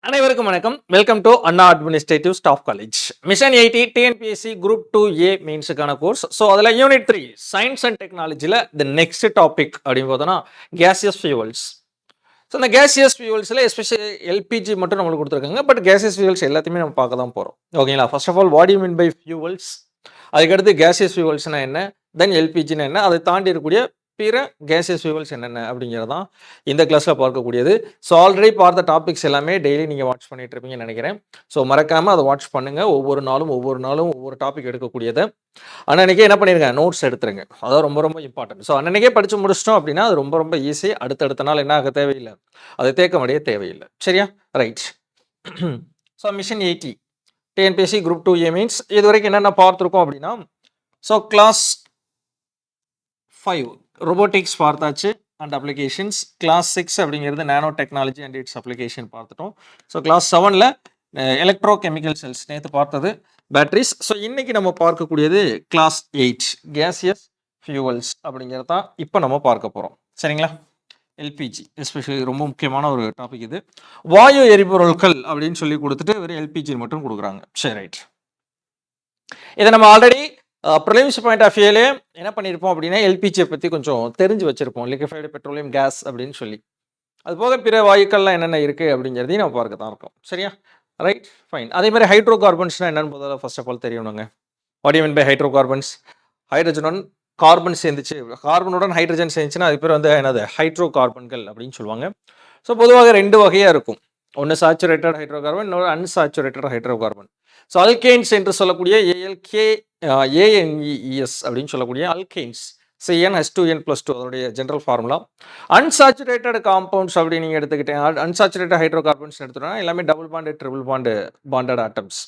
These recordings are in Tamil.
அனைவருக்கும் வணக்கம். Welcome to Anna administrative staff college. Mission 80 TNPSC group 2A மெயின்ஸுக்கான கோர்ஸ். ஸோ அதில் யூனிட் 3 சயின்ஸ் அண்ட் டெக்னாலஜியில் த நெக்ஸ்ட் டாபிக் அப்படின்னு பார்த்தோன்னா கேசியஸ் ஃபியூவல்ஸ். ஸோ இந்த கேசியஸ் ஃபியூவல்ஸில் எஸ்பெஷலி எல்பிஜி மட்டும் நம்மளுக்கு கொடுத்துருக்காங்க. பட் கேசியஸ் ஃபியூவல்ஸ் எல்லாத்தையுமே நம்ம பார்க்க தான் போகிறோம். ஓகேங்களா? First of all what you mean by fuels, அதுக்கடுத்து கேசியஸ் ஃபியூவல்ஸ்னா என்ன, தென் எல்பிஜினா என்ன, அதை தாண்டி இருக்கக்கூடிய பிற கேசியஸ் ஃபியூவல்ஸ் என்னென்ன அப்படிங்கிறது தான் இந்த கிளாஸில் பார்க்கக்கூடியது. ஸோ ஆல்ரெடி பார்த்த டாபிக்ஸ் எல்லாமே டெய்லி நீங்கள் வாட்ச் பண்ணிட்டு இருப்பீங்கன்னு நினைக்கிறேன். ஸோ மறக்காமல் அதை வாட்ச் பண்ணுங்கள். ஒவ்வொரு நாளும் ஒவ்வொரு டாபிக் எடுக்கக்கூடியது. அன்னன்னைக்கே என்ன பண்ணிருங்க, நோட்ஸ் எடுத்துருங்க. அதான் ரொம்ப ரொம்ப இம்பார்ட்டன்ட். ஸோ அன்னன்னைக்கே படித்து முடிச்சிட்டோம் அப்படின்னா அது ரொம்ப ரொம்ப ஈஸி. அடுத்தடுத்த நாள் என்ன ஆக தேவையில்லை, அதை தேக்க முடிய தேவையில்லை. சரியா? Right. So mission 80 TNPSC group 2A means இது வரைக்கும் என்னென்ன பார்த்துருக்கோம் அப்படின்னா, ஸோ கிளாஸ் 5 robotics பார்த்தாச்சு அண்ட் அப்ளிகேஷன்ஸ். கிளாஸ் 6 அப்படிங்கிறது nano technology and its application பார்த்துட்டோம். ஸோ கிளாஸ் 7ல் எலக்ட்ரோ கெமிக்கல் செல்ஸ் நேற்று பார்த்தது, பேட்டரிஸ். ஸோ இன்னைக்கு நம்ம பார்க்கக்கூடியது கிளாஸ் 8 கேசியஸ் ஃபியூவல்ஸ் அப்படிங்கிறது தான் இப்போ நம்ம பார்க்க போகிறோம். சரிங்களா? எல்பிஜி எஸ்பெஷலி ரொம்ப முக்கியமான ஒரு டாபிக் இது. வாயு எரிபொருட்கள் அப்படின்னு சொல்லி கொடுத்துட்டு வெறும் எல்பிஜி மட்டும் கொடுக்குறாங்க. சரி, ரைட். இதை நம்ம ஆல்ரெடி ப்ரிலிம்ஸ் பாயிண்ட் ஆஃப் வியூலே என்ன பண்ணியிருப்போம் அப்படின்னா எல்பிஜியை பற்றி கொஞ்சம் தெரிஞ்சு வச்சுருப்போம். லிக்விஃபைடு பெட்ரோலியம் கேஸ் அப்படின்னு சொல்லி. அது போக பிற வாயுக்கள்லாம் என்னென்ன இருக்குது அப்படிங்கிறதையும் நம்ம பார்க்க தான் இருக்கோம். சரியா? Right, fine. அதே மாதிரி ஹைட்ரோ கார்பன்ஸ்னால் என்னென்னு முதல்ல ஃபர்ஸ்ட் ஆஃப் ஆல் தெரியணுங்க. What you mean by hydro carbons? ஹைட்ரஜனுடன் கார்பன் சேர்ந்துச்சு, கார்பனுடன் ஹைட்ரஜன் சேர்ந்துச்சுன்னா அது பேர் வந்து என்னது, ஹைட்ரோ கார்பன்கள் அப்படின்னு சொல்லுவாங்க. ஸோ பொதுவாக 2 வகையாக இருக்கும். ஒன்று சாச்சுரேட்டட் ஹைட்ரோ கார்பன், இன்னொரு unsaturated hydro carbon. So alkanes என்று சொல்லக்கூடிய ANEES அப்படின்னு சொல்லக்கூடிய அல்கெயின்ஸ், CnH2n+2 அதனுடைய ஜென்ரல் ஃபார்முலா. அன்சாச்சுரேட்டட் காம்பவுண்ட்ஸ் அப்படி நீங்கள் எடுத்துக்கிட்டேன், அன்சாச்சுரேட்டட் ஹைட்ரோ கார்பன்ஸ் எடுத்துட்டோம்னா எல்லாமே double bond triple bonded atoms.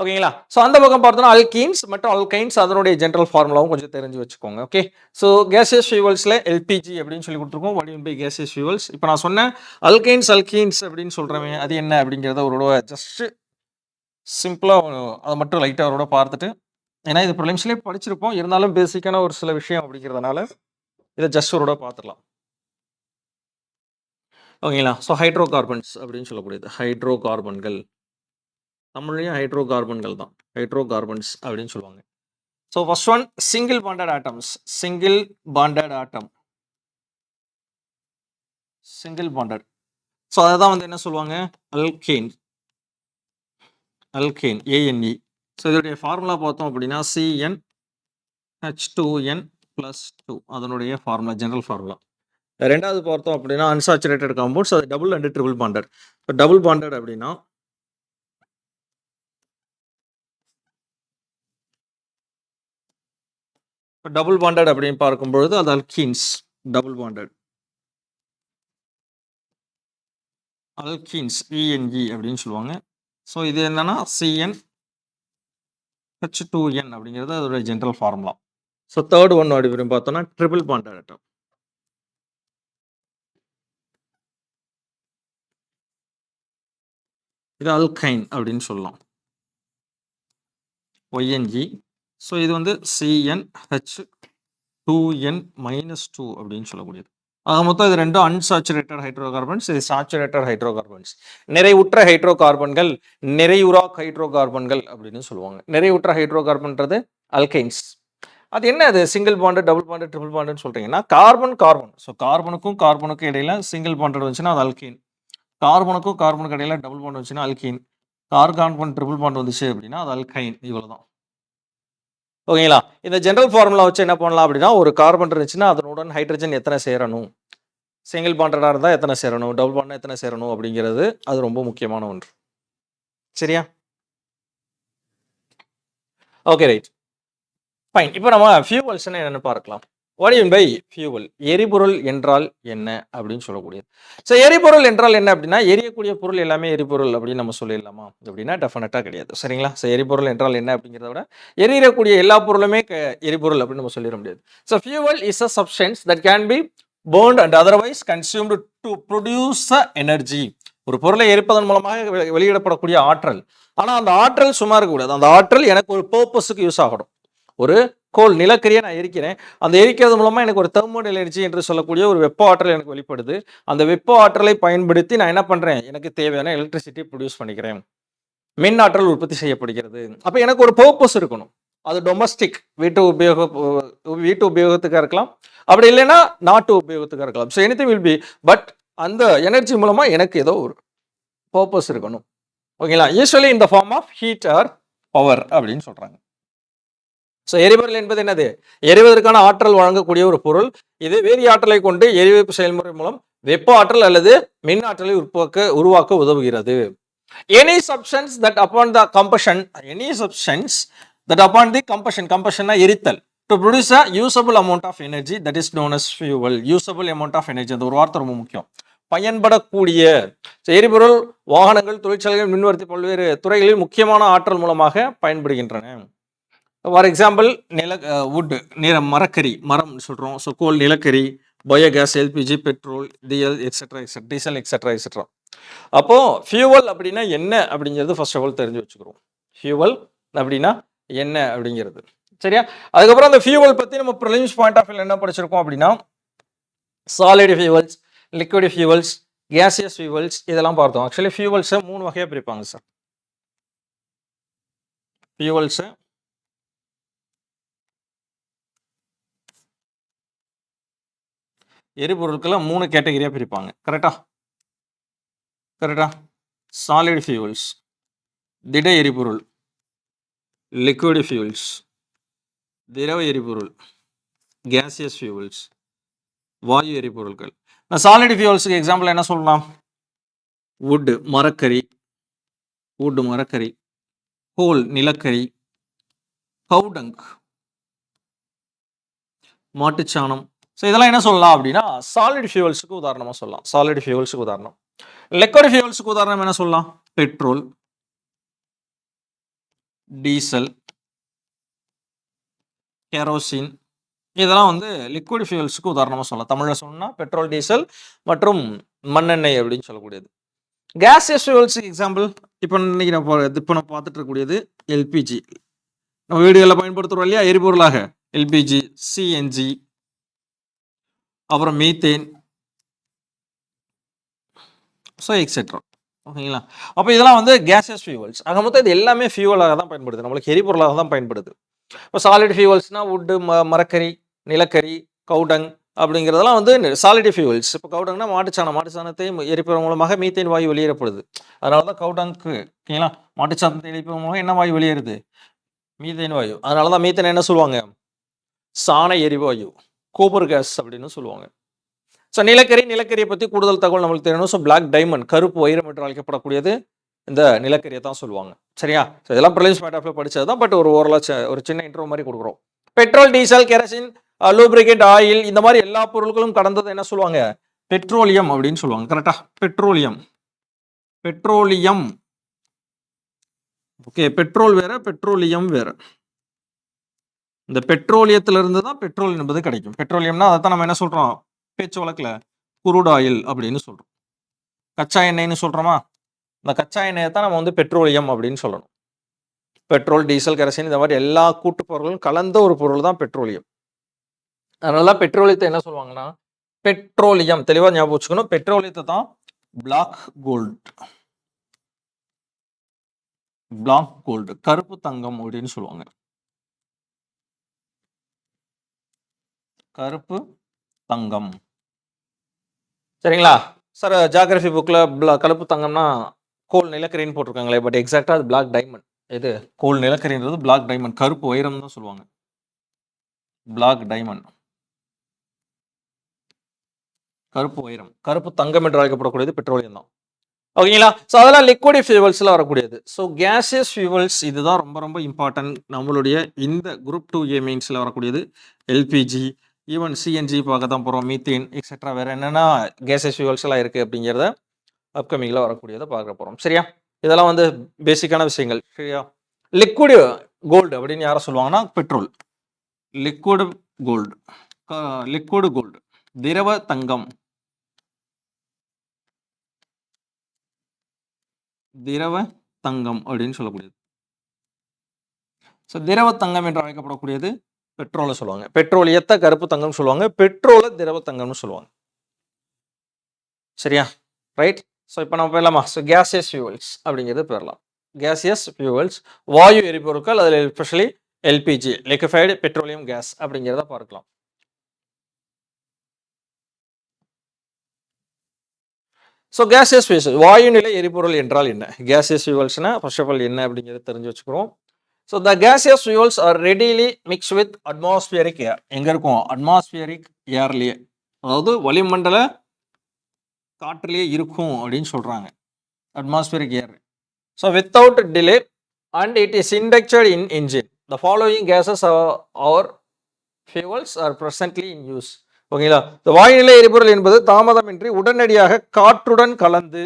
ஓகேங்களா? ஸோ அந்த பக்கம் பார்த்தோம்னா அல்கீன்ஸ் மற்றும் அல்கைன்ஸ் அதனுடைய ஜென்ரல் ஃபார்முலாவும் கொஞ்சம் தெரிஞ்சு வச்சுக்கோங்க. ஓகே. ஸோ கேசியஸ் ஃபியூவல்ஸில் எல்பிஜி அப்படின்னு சொல்லி கொடுத்துருக்கோம். What you mean by gaseous fuels? இப்போ நான் சொன்னேன் அல்கீன்ஸ் அப்படின்னு சொல்கிறேன், அது என்ன அப்படிங்கிறத அவரோட ஜஸ்ட்டு சிம்பிளாக அதை மட்டும் லைட்டாக அவரோட பார்த்துட்டு, ஏன்னா இது ப்ரிலிம்ஸ்லேயே படிச்சிருப்போம், இருந்தாலும் பேசிக்கான ஒரு சில விஷயம் அப்படிங்கிறதுனால இதை ஜஸ்ட் அவரோட பார்த்துடலாம். ஓகேங்களா? ஸோ ஹைட்ரோ கார்பன்ஸ் அப்படின்னு சொல்லக்கூடியது ஹைட்ரோ கார்பன்கள், தமிழ்லையும் ஹைட்ரோ கார்பன்கள் தான், ஹைட்ரோ கார்பன்ஸ் அப்படின்னு சொல்லுவாங்க. So first one single bonded atoms, single bonded atom, single bonded. So அதை தான் வந்து என்ன சொல்லுவாங்க, அல்கேன், அல்கேன் ANE. ஸோ இதோடைய ஃபார்முலா பார்த்தோம் அப்படின்னா CnH2n+2 அதனுடைய ஃபார்முலா, ஜென்ரல் ஃபார்முலா. ரெண்டாவது பார்த்தோம் அப்படின்னா அன்சாச்சுரேட்டட் காம்பவுண்ட்ஸ், அது டபுள் அண்ட் ட்ரிபிள் பாண்டட். இப்போ டபுள் பாண்டட் அப்படின்னா டபுள் பாண்டட் அப்படின்னு பார்க்கும்பொழுது அது alkenes, double bonded alkenes ENE அப்படின்னு சொல்லுவாங்க. ஸோ இது என்னன்னா CnH2n அப்படிங்கிறது அதோட general formula. So third one அப்படின்னு பார்த்தோம்னா ட்ரிபிள் பாண்டட் ஆட்டம், இது அல்கைன் அப்படின்னு சொல்லலாம், YNG. ஸோ இது வந்து CnH2n-2 அப்படின்னு சொல்லக்கூடியது. ஆக மொத்தம் இது ரெண்டும் அன்சாச்சுரேட்டட் ஹைட்ரோ கார்பன்ஸ், இது சாச்சுரேட்டட் ஹைட்ரோ கார்பன்ஸ். நிறைவுற்ற ஹைட்ரோ கார்பன்கள், நிறைவுறா ஹைட்ரோ கார்பன்கள் அப்படின்னு சொல்லுவாங்க. நிறைவுற்ற ஹைட்ரோ கார்பன்றது அல்கைன்ஸ். அது என்ன, அது single bond, double bond, triple பாண்டுன்னு சொல்றீங்கன்னா கார்பன். ஸோ கார்பனுக்கும் இடையில சிங்கிள் பாண்ட் வந்துச்சுன்னா அது அல்கீன், கார்பனுக்கும் இடையில டபுள் பாண்ட் வந்துச்சுன்னா அல்கீன், கார்பன் ட்ரிபிள் பாண்ட் வந்துச்சு அப்படின்னா அது அல்கைன். இவ்வளவுதான். ஓகேங்களா? இந்த ஜென்ரல் ஃபார்முலா வச்சு என்ன பண்ணலாம் அப்படின்னா, ஒரு கார்பன் இருந்துச்சுன்னா அதனுடன் ஹைட்ரஜன் எத்தனை சேரணும், சிங்கிள் பாண்டடாக இருந்தால் எத்தனை சேரணும், டபுள் பாண்டா எத்தனை சேரணும் அப்படிங்கிறது அது ரொம்ப முக்கியமான ஒன்று. சரியா? Okay, right, fine. இப்போ நம்ம ஃபியூவல்ஸ்னா என்னென்னு பார்க்கலாம். What you mean by fuel? எரிபொருள் என்றால் என்ன அப்படின்னு சொல்லக்கூடியது. ஸோ எரிபொருள் என்றால் என்ன அப்படின்னா, எரியக்கூடிய பொருள் எல்லாமே எரிபொருள் அப்படின்னு நம்ம சொல்லிடலாமா அப்படின்னா டெஃபினட்டாக கிடையாது. சரிங்களா? ஸோ எரிபொருள் என்றால் என்ன அப்படிங்கிறத விட எரியக்கூடிய எல்லா பொருளுமே எரிபொருள் அப்படின்னு நம்ம சொல்லிட முடியாது. So fuel is a substance that can be burned and otherwise consumed to produce the energy. ஒரு பொருளை எரிப்பதன் மூலமாக வெளியிடப்படக்கூடிய ஆற்றல். ஆனால் அந்த ஆற்றல் சும்மா இருக்கக்கூடாது, அந்த ஆற்றல் எனக்கு ஒரு பர்பஸுக்கு யூஸ் ஆகணும், ஒரு கோல் நிலக்கரியை நான் எரிக்கிறேன். அந்த எரிக்கிறது மூலமா எனக்கு ஒரு தெர்மல் எனர்ஜி என்று சொல்லக்கூடிய ஒரு வெப்ப ஆற்றல் எனக்கு வெளிப்படுது. அந்த வெப்ப ஆற்றலை பயன்படுத்தி நான் என்ன பண்றேன்? எனக்கு தேவையான எலக்ட்ரிசிட்டி ப்ரொடியூஸ் பண்ணிக்கிறேன். மின் ஆற்றல் உற்பத்தி செய்யப்படுகிறது. அப்ப எனக்கு ஒரு பர்ப்பஸ் இருக்கணும். அது டொமஸ்டிக் வீட்டு உபயோகத்துக்கா இருக்கலாம். அப்படி இல்லைன்னா நாட்டு உபயோகத்துக்கா இருக்கலாம். So anything will be but அந்த எனர்ஜி மூலமா எனக்கு ஏதோ ஒரு பர்ப்பஸ் இருக்கணும். ஓகேங்களா? Usually in the form of heat or power அப்படின்னு சொல்றாங்க. ஸோ எரிபொருள் என்பது என்னது? எரிவதற்கான ஆற்றல் வழங்கக்கூடிய ஒரு பொருள். இது வேதி ஆற்றலை கொண்டு எரிவைப்பு செயல்முறை மூலம் வெப்ப ஆற்றல் அல்லது மின் ஆற்றலை உருவாக்க உதவுகிறது. Any substance that upon the combustion, combustion எரித்தல் to produce a usable amount of energy that is known as fuel. Usable amount of energy அந்த ஒரு வார்த்தை ரொம்ப முக்கியம். பயன்படக்கூடிய எரிபொருள் வாகனங்கள், தொழிற்சாலைகள், மின்வர்த்தி பல்வேறு துறைகளில் முக்கியமான ஆற்றல் மூலமாக பயன்படுகின்றன. ஃபார் எக்ஸாம்பிள் வுட் மரக்கரி, மரம் சொல்கிறோம். ஸோ கோல் நிலக்கரி, biogas, LPG, petrol, diesel etcetera. அப்போ ஃபியூவல் அப்படின்னா என்ன அப்படிங்கிறது ஃபர்ஸ்ட் ஆஃப் ஆல் தெரிஞ்சு வச்சுக்கிறோம். ஃபியூவல் அப்படின்னா என்ன அப்படிங்கிறது சரியா. அதுக்கப்புறம் அந்த ஃபியூவல் பற்றி நம்ம ப்ரிலிம்ஸ் பாயிண்ட் ஆஃப் வியூல என்ன படிச்சிருக்கோம் அப்படின்னா solid fuels, liquid fuels, gaseous fuels இதெல்லாம் பார்த்தோம். ஆக்சுவலி ஃபியூவல்ஸை 3 வகையாக பிரிப்பாங்க சார். ஃபியூவல்ஸை எரிபொருட்களை 3 கேட்டகரியாக பிரிப்பாங்க. கரெக்டா? சாலிட் ஃபியூவல்ஸ் திட எரிபொருள், லிக்விட் ஃபியூவல்ஸ் திரவ எரிபொருள், கேசியஸ் ஃபியூவல்ஸ் வாயு எரிபொருட்கள். நான் சாலிட் ஃபியூவல்ஸுக்கு எக்ஸாம்பிள் என்ன சொல்லலாம்? வுட் மரக்கரி, கோல் நிலக்கரி, கவுடங் மாட்டுச்சாணம். ஸோ இதெல்லாம் என்ன சொல்லலாம் அப்படின்னா சாலிட் ஃபியூவல்ஸுக்கு உதாரணமாக சொல்லலாம். சாலிட் ஃபியூவல்ஸுக்கு உதாரணம். லிக்விட் ஃபியூவல்ஸுக்கு உதாரணம் என்ன சொல்லலாம்? பெட்ரோல், டீசல், கெரோசின் இதெல்லாம் வந்து லிக்விட் ஃபியூவல்ஸுக்கு உதாரணமாக சொல்லலாம். தமிழில் சொன்னால் பெட்ரோல், டீசல் மற்றும் மண்ணெண்ணெய் அப்படின்னு சொல்லக்கூடியது. கேசியஸ் ஃபியூவல்ஸுக்கு எக்ஸாம்பிள் இப்போ இன்னைக்கு நம்ம பார்த்துட்டு இருக்கக்கூடியது எல்பிஜி. நம்ம வீடுகளில் பயன்படுத்துகிறோம் இல்லையா எரிபொருளாக? எல்பிஜி, சிஎன்ஜி, அப்புறம் மீத்தேன், ஸோ எக்ஸெட்ரா. ஓகேங்களா? அப்போ இதெல்லாம் வந்து கேசியஸ் ஃபியூவல்ஸ். ஆக மொத்தம் இது எல்லாமே ஃபியூவலாக தான் பயன்படுது, நம்மளுக்கு எரிபொருளாக தான் பயன்படுது. இப்போ சாலிட் ஃபியூவல்ஸ்னால் வுட்டு, மரக்கரி, நிலக்கரி, கவுடங் அப்படிங்கிறதெல்லாம் வந்து சாலிட் ஃபியூவல்ஸ். இப்போ கவுடங்னா மாட்டுச்சாணத்தை எரிப்பதன் மூலமாக மீத்தேன் வாயு வெளியேறப்படுது. அதனால தான் கவுடங்க்கு ஓகேங்களா மாட்டுச்சாணத்தை எரிப்பதன் மூலமாக என்ன வாயு வெளியேறுது? மீத்தேன் வாயு. அதனால தான் மீத்தேன் என்ன சொல்லுவாங்க? சாண எரிவாயு, கோபர் கேஸ் அப்படின்னு சொல்லுவாங்க. ஸோ நிலக்கரியை பற்றி கூடுதல் தகவல் நம்மளுக்கு தெரியணும். ஸோ பிளாக் டைமண்ட், கருப்பு வைரம் என்று அழைக்கப்படக்கூடியது இந்த நிலக்கரியை தான் சொல்லுவாங்க. சரியா? ஸோ இதெல்லாம் ப்ரிலிம்ஸ் பாயிண்ட் ஆஃப் வியூ படிச்சது தான். பட் ஒரு சின்ன இன்ட்ரோ மாதிரி கொடுக்குறோம். Petrol, diesel, kerosene, lubricate, oil இந்த மாதிரி எல்லா பொருட்களும் கடந்தது என்ன சொல்லுவாங்க? பெட்ரோலியம் அப்படின்னு சொல்லுவாங்க. கரெக்டா? பெட்ரோலியம். ஓகே, பெட்ரோல் வேற, பெட்ரோலியம் வேற. இந்த பெட்ரோலியத்திலிருந்து தான் பெட்ரோல் என்பது கிடைக்கும். பெட்ரோலியம்னா அதை தான் நம்ம என்ன சொல்றோம் பேச்சு வழக்கில்? குரூட் ஆயில் அப்படின்னு சொல்றோம். கச்சா எண்ணெய்னு சொல்றோமா? இந்த கச்சா எண்ணெயை தான் நம்ம வந்து பெட்ரோலியம் அப்படின்னு சொல்லணும். பெட்ரோல், டீசல், கெரசின் இந்த மாதிரி எல்லா கூட்டு பொருளும் கலந்த ஒரு பொருள் தான் பெட்ரோலியம். அதனால பெட்ரோலியத்தை என்ன சொல்லுவாங்கன்னா பெட்ரோலியம். தெளிவா ஞாபகம் வச்சுக்கணும். பெட்ரோலியத்தை தான் பிளாக் கோல்டு, கருப்பு தங்கம் அப்படின்னு சொல்லுவாங்க. கருப்பு தங்கம். சரிங்களா சார்? ஜியாகிரபி புக்கில் கருப்பு தங்கம்னா கோல் நிலக்கரின்னு போட்டிருக்காங்களே, பட் எக்ஸாக்டாக அது பிளாக் டைமண்ட். எது? கோல் நிலக்கரின்றது பிளாக் டைமண்ட், கருப்பு வைரம் தான் சொல்லுவாங்க. பிளாக் டைமண்ட், கருப்பு வைரம், கருப்பு தங்கம் என்று அழைக்கப்படக்கூடியது பெட்ரோலியம் தான். ஓகேங்களா? ஸோ அதெல்லாம் லிக்விட் ஃபியூவல்ஸில் வரக்கூடியது. ஸோ கேசியஸ் ஃபியூவல்ஸ் இதுதான் ரொம்ப ரொம்ப இம்பார்ட்டன்ட். நம்மளுடைய இந்த குரூப் 2A மெயின்ஸில் வரக்கூடியது எல்பிஜி, ஈவன் சிஎன்ஜி பார்க்க தான் போகிறோம், மீத்தேன் எக்ஸெட்ரா. வேறு என்னென்னா கேசியஸ் ஃபியூவல்ஸ் எல்லாம் இருக்குது அப்படிங்கிறத அப்கமிங்கில் வரக்கூடியதை பார்க்க போகிறோம். சரியா? இதெல்லாம் வந்து பேசிக்கான விஷயங்கள். சரியா? லிக்விட் கோல்டு அப்படின்னு யாரை சொல்லுவாங்கன்னா பெட்ரோல். லிக்விட் கோல்டு, திரவ தங்கம், அப்படின்னு சொல்லக்கூடியது. ஸோ திரவ தங்கம் என்று அழைக்கப்படக்கூடியது பெட்ரோலை சொல்லுவாங்க. பெட்ரோலியத்தை கருப்பு தங்கம்னு சொல்லுவாங்க. பெட்ரோலை திரவ தங்கம்னு சொல்லுவாங்க. சரியா? ரைட். ஸோ இப்போ நம்ம போயிடலாமா? ஸோ கேசியஸ் ஃபியூவல்ஸ் அப்படிங்கிறது போயிடலாம். கேசியஸ் ஃபியூவல்ஸ் வாயு எரிபொருட்கள், அதில் especially LPG liquefied petroleum case அப்படிங்கிறத பார்க்கலாம். ஸோ கேசியஸ் ஃபியூவல்ஸ் வாயு நிலை எரிபொருள் என்றால் என்ன? கேசியஸ் ஃபியூவல்ஸ்னா ஃபர்ஸ்ட் ஆஃப் ஆல் என்ன அப்படிங்கிறத தெரிஞ்சு வச்சுக்கிறோம். So the gaseous fuels are readily mix with atmospheric air. எங்கே இருக்கும்? அட்மாஸ்பியரிக் ஏர்லேயே, அதாவது வளிமண்டல காற்றிலேயே இருக்கும் அப்படின்னு சொல்கிறாங்க. Atmospheric air. So without delay and it is inducted in engine. The following gases are fuels are presently in use. ஓகேங்களா? இந்த வாயுநிலை எரிபொருள் என்பது தாமதமின்றி உடனடியாக காற்றுடன் கலந்து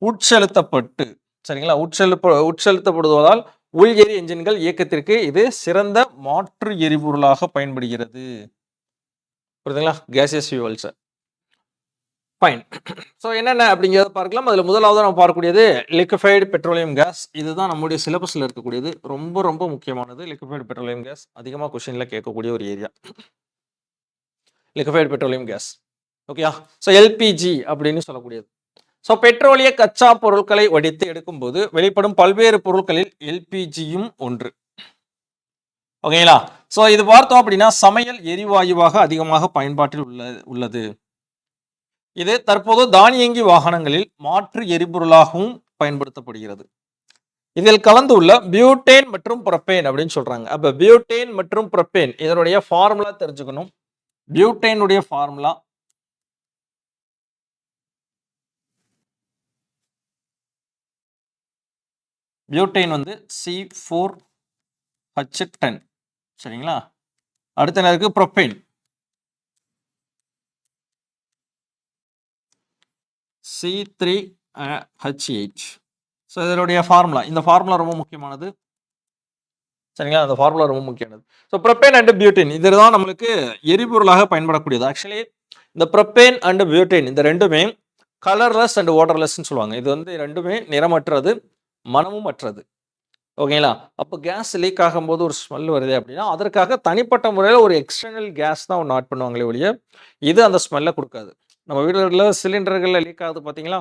உட்செலுத்தப்பட்டு, சரிங்களா, உட்செலுத்தப்படுவதால் உள்எரி என்ஜின்கள் இயக்கத்திற்கு இது சிறந்த மாற்று எரிபொருளாக பயன்படுகிறது. புரியுதுங்களா? Gaseous fuels. ஃபைன். ஸோ என்னென்ன அப்படிங்கிறத பார்க்கலாம். அதில் முதலாவது நம்ம பார்க்கக்கூடியது லிக்விஃபைடு பெட்ரோலியம் கேஸ். இதுதான் நம்முடைய சிலபஸில் இருக்கக்கூடியது. ரொம்ப ரொம்ப முக்கியமானது. லிக்விஃபைடு பெட்ரோலியம் கேஸ் அதிகமாக கொஸ்டினில் கேட்கக்கூடிய ஒரு ஏரியா. Liquefied petroleum case. ஓகேயா? ஸோ எல்பிஜி அப்படின்னு சொல்லக்கூடியது. ஸோ பெட்ரோலிய கச்சா பொருட்களை வடித்து எடுக்கும்போது வெளிப்படும் பல்வேறு பொருட்களில் எல்பிஜியும் ஒன்று. ஓகேங்களா? ஸோ இது பார்த்தோம் அப்படின்னா சமையல் எரிவாயுவாக அதிகமாக பயன்பாட்டில் உள்ளது. இது தற்போது தானியங்கி வாகனங்களில் மாற்று எரிபொருளாகவும் பயன்படுத்தப்படுகிறது. இதில் கலந்துள்ள பியூட்டேன் மற்றும் புரப்பேன் அப்படின்னு சொல்றாங்க. அப்ப பியூட்டேன் மற்றும் புரப்பேன் இதனுடைய ஃபார்முலா தெரிஞ்சுக்கணும். பியூட்டேனுடைய ஃபார்முலா பியூட்டேன் வந்து C4H10. சரிங்களா? அடுத்த நேருக்கு புரப்பேன் C3H8. ஸோ இதனுடைய ஃபார்முலா, இந்த ஃபார்முலா ரொம்ப முக்கியமானது. சரிங்களா? அந்த ஃபார்முலா ரொம்ப முக்கியமானது. ஸோ ப்ரொப்பேன் அண்ட் பியூட்டேன் இதுதான் நம்மளுக்கு எரிபொருளாக பயன்படக்கூடியது. ஆக்சுவலி இந்த ப்ரொப்பேன் அண்ட் பியூட்டேன் இந்த ரெண்டுமே கலர்லெஸ் அண்ட் வாட்டர்லெஸ்ன்னு சொல்லுவாங்க. இது வந்து ரெண்டுமே நிறமற்றது, மனமும் அற்றது. ஓகேங்களா? அப்போ கேஸ் லீக் ஆகும்போது ஒரு ஸ்மெல் வருது அப்படின்னா அதற்காக தனிப்பட்ட முறையில் ஒரு எக்ஸ்டர்னல் கேஸ் தான் ஒன்று ஆட் பண்ணுவாங்களே ஒழிய இது அந்த ஸ்மெல்லை கொடுக்காது. நம்ம வீடுகளில் சிலிண்டர்களில் லீக் ஆகுது பார்த்தீங்களா?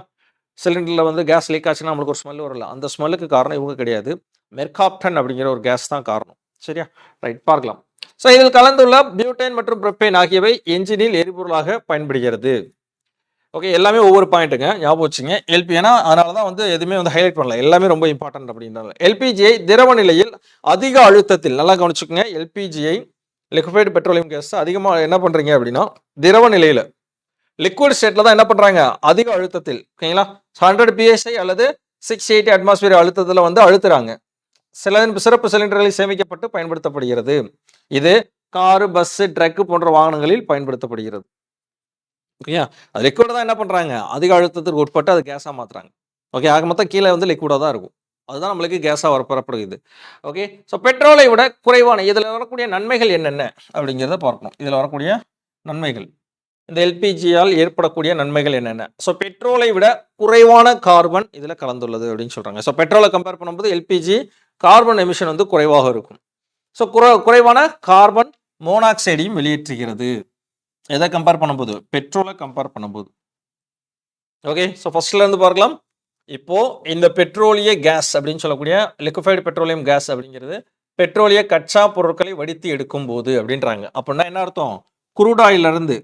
சிலிண்டரில் வந்து கேஸ் லீக் ஆச்சுன்னா நம்மளுக்கு ஒரு ஸ்மெல் வரல. அந்த ஸ்மெல்லுக்கு காரணம் இவங்க கிடையாது. மெர்காப்டன் அப்படிங்கிற ஒரு கேஸ் தான் காரணம். சரியா? ரைட், பார்க்கலாம். ஸோ இதில் கலந்துள்ள பியூட்டேன் மற்றும் ப்ரொப்பேன் ஆகியவை என்ஜினில் எரிபொருளாக பயன்படுகிறது. ஓகே, எல்லாமே ஒவ்வொரு பாயிண்ட்டுங்க, ஞாபகம் வச்சுங்க. எல்பி ஏன்னா அதனால தான் வந்து எதுவுமே வந்து ஹைலைட் பண்ணல, எல்லாமே ரொம்ப இம்பார்ட்டன்ட் அப்படின்றாங்க. எல்பிஜியை திரவ நிலையில் அதிக அழுத்தத்தில், நல்லா கவனிச்சுக்கோங்க, எல்பிஜியை லிக்விஃபைடு பெட்ரோலியம் கேஸ் அதிகமாக என்ன பண்ணுறீங்க அப்படின்னா திரவ நிலையில் லிக்விட் ஸ்டேட்டில் தான் என்ன பண்ணுறாங்க, அதிக அழுத்தத்தில். ஓகேங்களா? 100 PSI அல்லது 680 அட்மாஸ்பியர் அழுத்தத்தில் வந்து அழுத்துறாங்க. சிறப்பு சிலிண்டர்களில் சேமிக்கப்பட்டு பயன்படுத்தப்படுகிறது. இது காரு, பஸ்ஸு, ட்ரக்கு போன்ற வாகனங்களில் பயன்படுத்தப்படுகிறது. ஓகேயா? அது லிக்விட் தான் என்ன பண்ணுறாங்க, அதிக அழுத்தத்திற்கு உட்பட்டு அது கேஸாக மாற்றுறாங்க. ஓகே, ஆக மொத்தம் கீழே வந்து லிக்விடாக தான் இருக்கும். அதுதான் நம்மளுக்கு கேஸாக வரப்படப்படுகிறது. ஓகே, ஸோ பெட்ரோலை விட குறைவான இதில் வரக்கூடிய நன்மைகள் என்னென்ன அப்படிங்கிறத பார்க்கணும். இதில் வரக்கூடிய நன்மைகள், இந்த எல்பிஜியால் ஏற்படக்கூடிய நன்மைகள் என்னென்ன. ஸோ பெட்ரோலை விட குறைவான கார்பன் இதில் கலந்துள்ளது அப்படின்னு சொல்கிறாங்க. ஸோ பெட்ரோலை கம்பேர் பண்ணும்போது எல்பிஜி கார்பன் எமிஷன் வந்து குறைவாக இருக்கும். ஸோ குறைவான கார்பன் மோனாக்சைடையும் வெளியேற்றுகிறது. எதை கம்பேர் பண்ணும்போது? பெட்ரோலை கம்பேர் பண்ணும்போது. ஓகே, ஸோ ஃபர்ஸ்ட்ல இருந்து பார்க்கலாம். இப்போ இந்த பெட்ரோலிய கேஸ் அப்படின்னு சொல்லக்கூடிய லிக்விஃபைடு பெட்ரோலியம் கேஸ் அப்படிங்கிறது பெட்ரோலிய கச்சா பொருட்களை வடித்து எடுக்கும் போது அப்படின்றாங்க. அப்படின்னா என்ன அர்த்தம்? குரூடாயிலிருந்து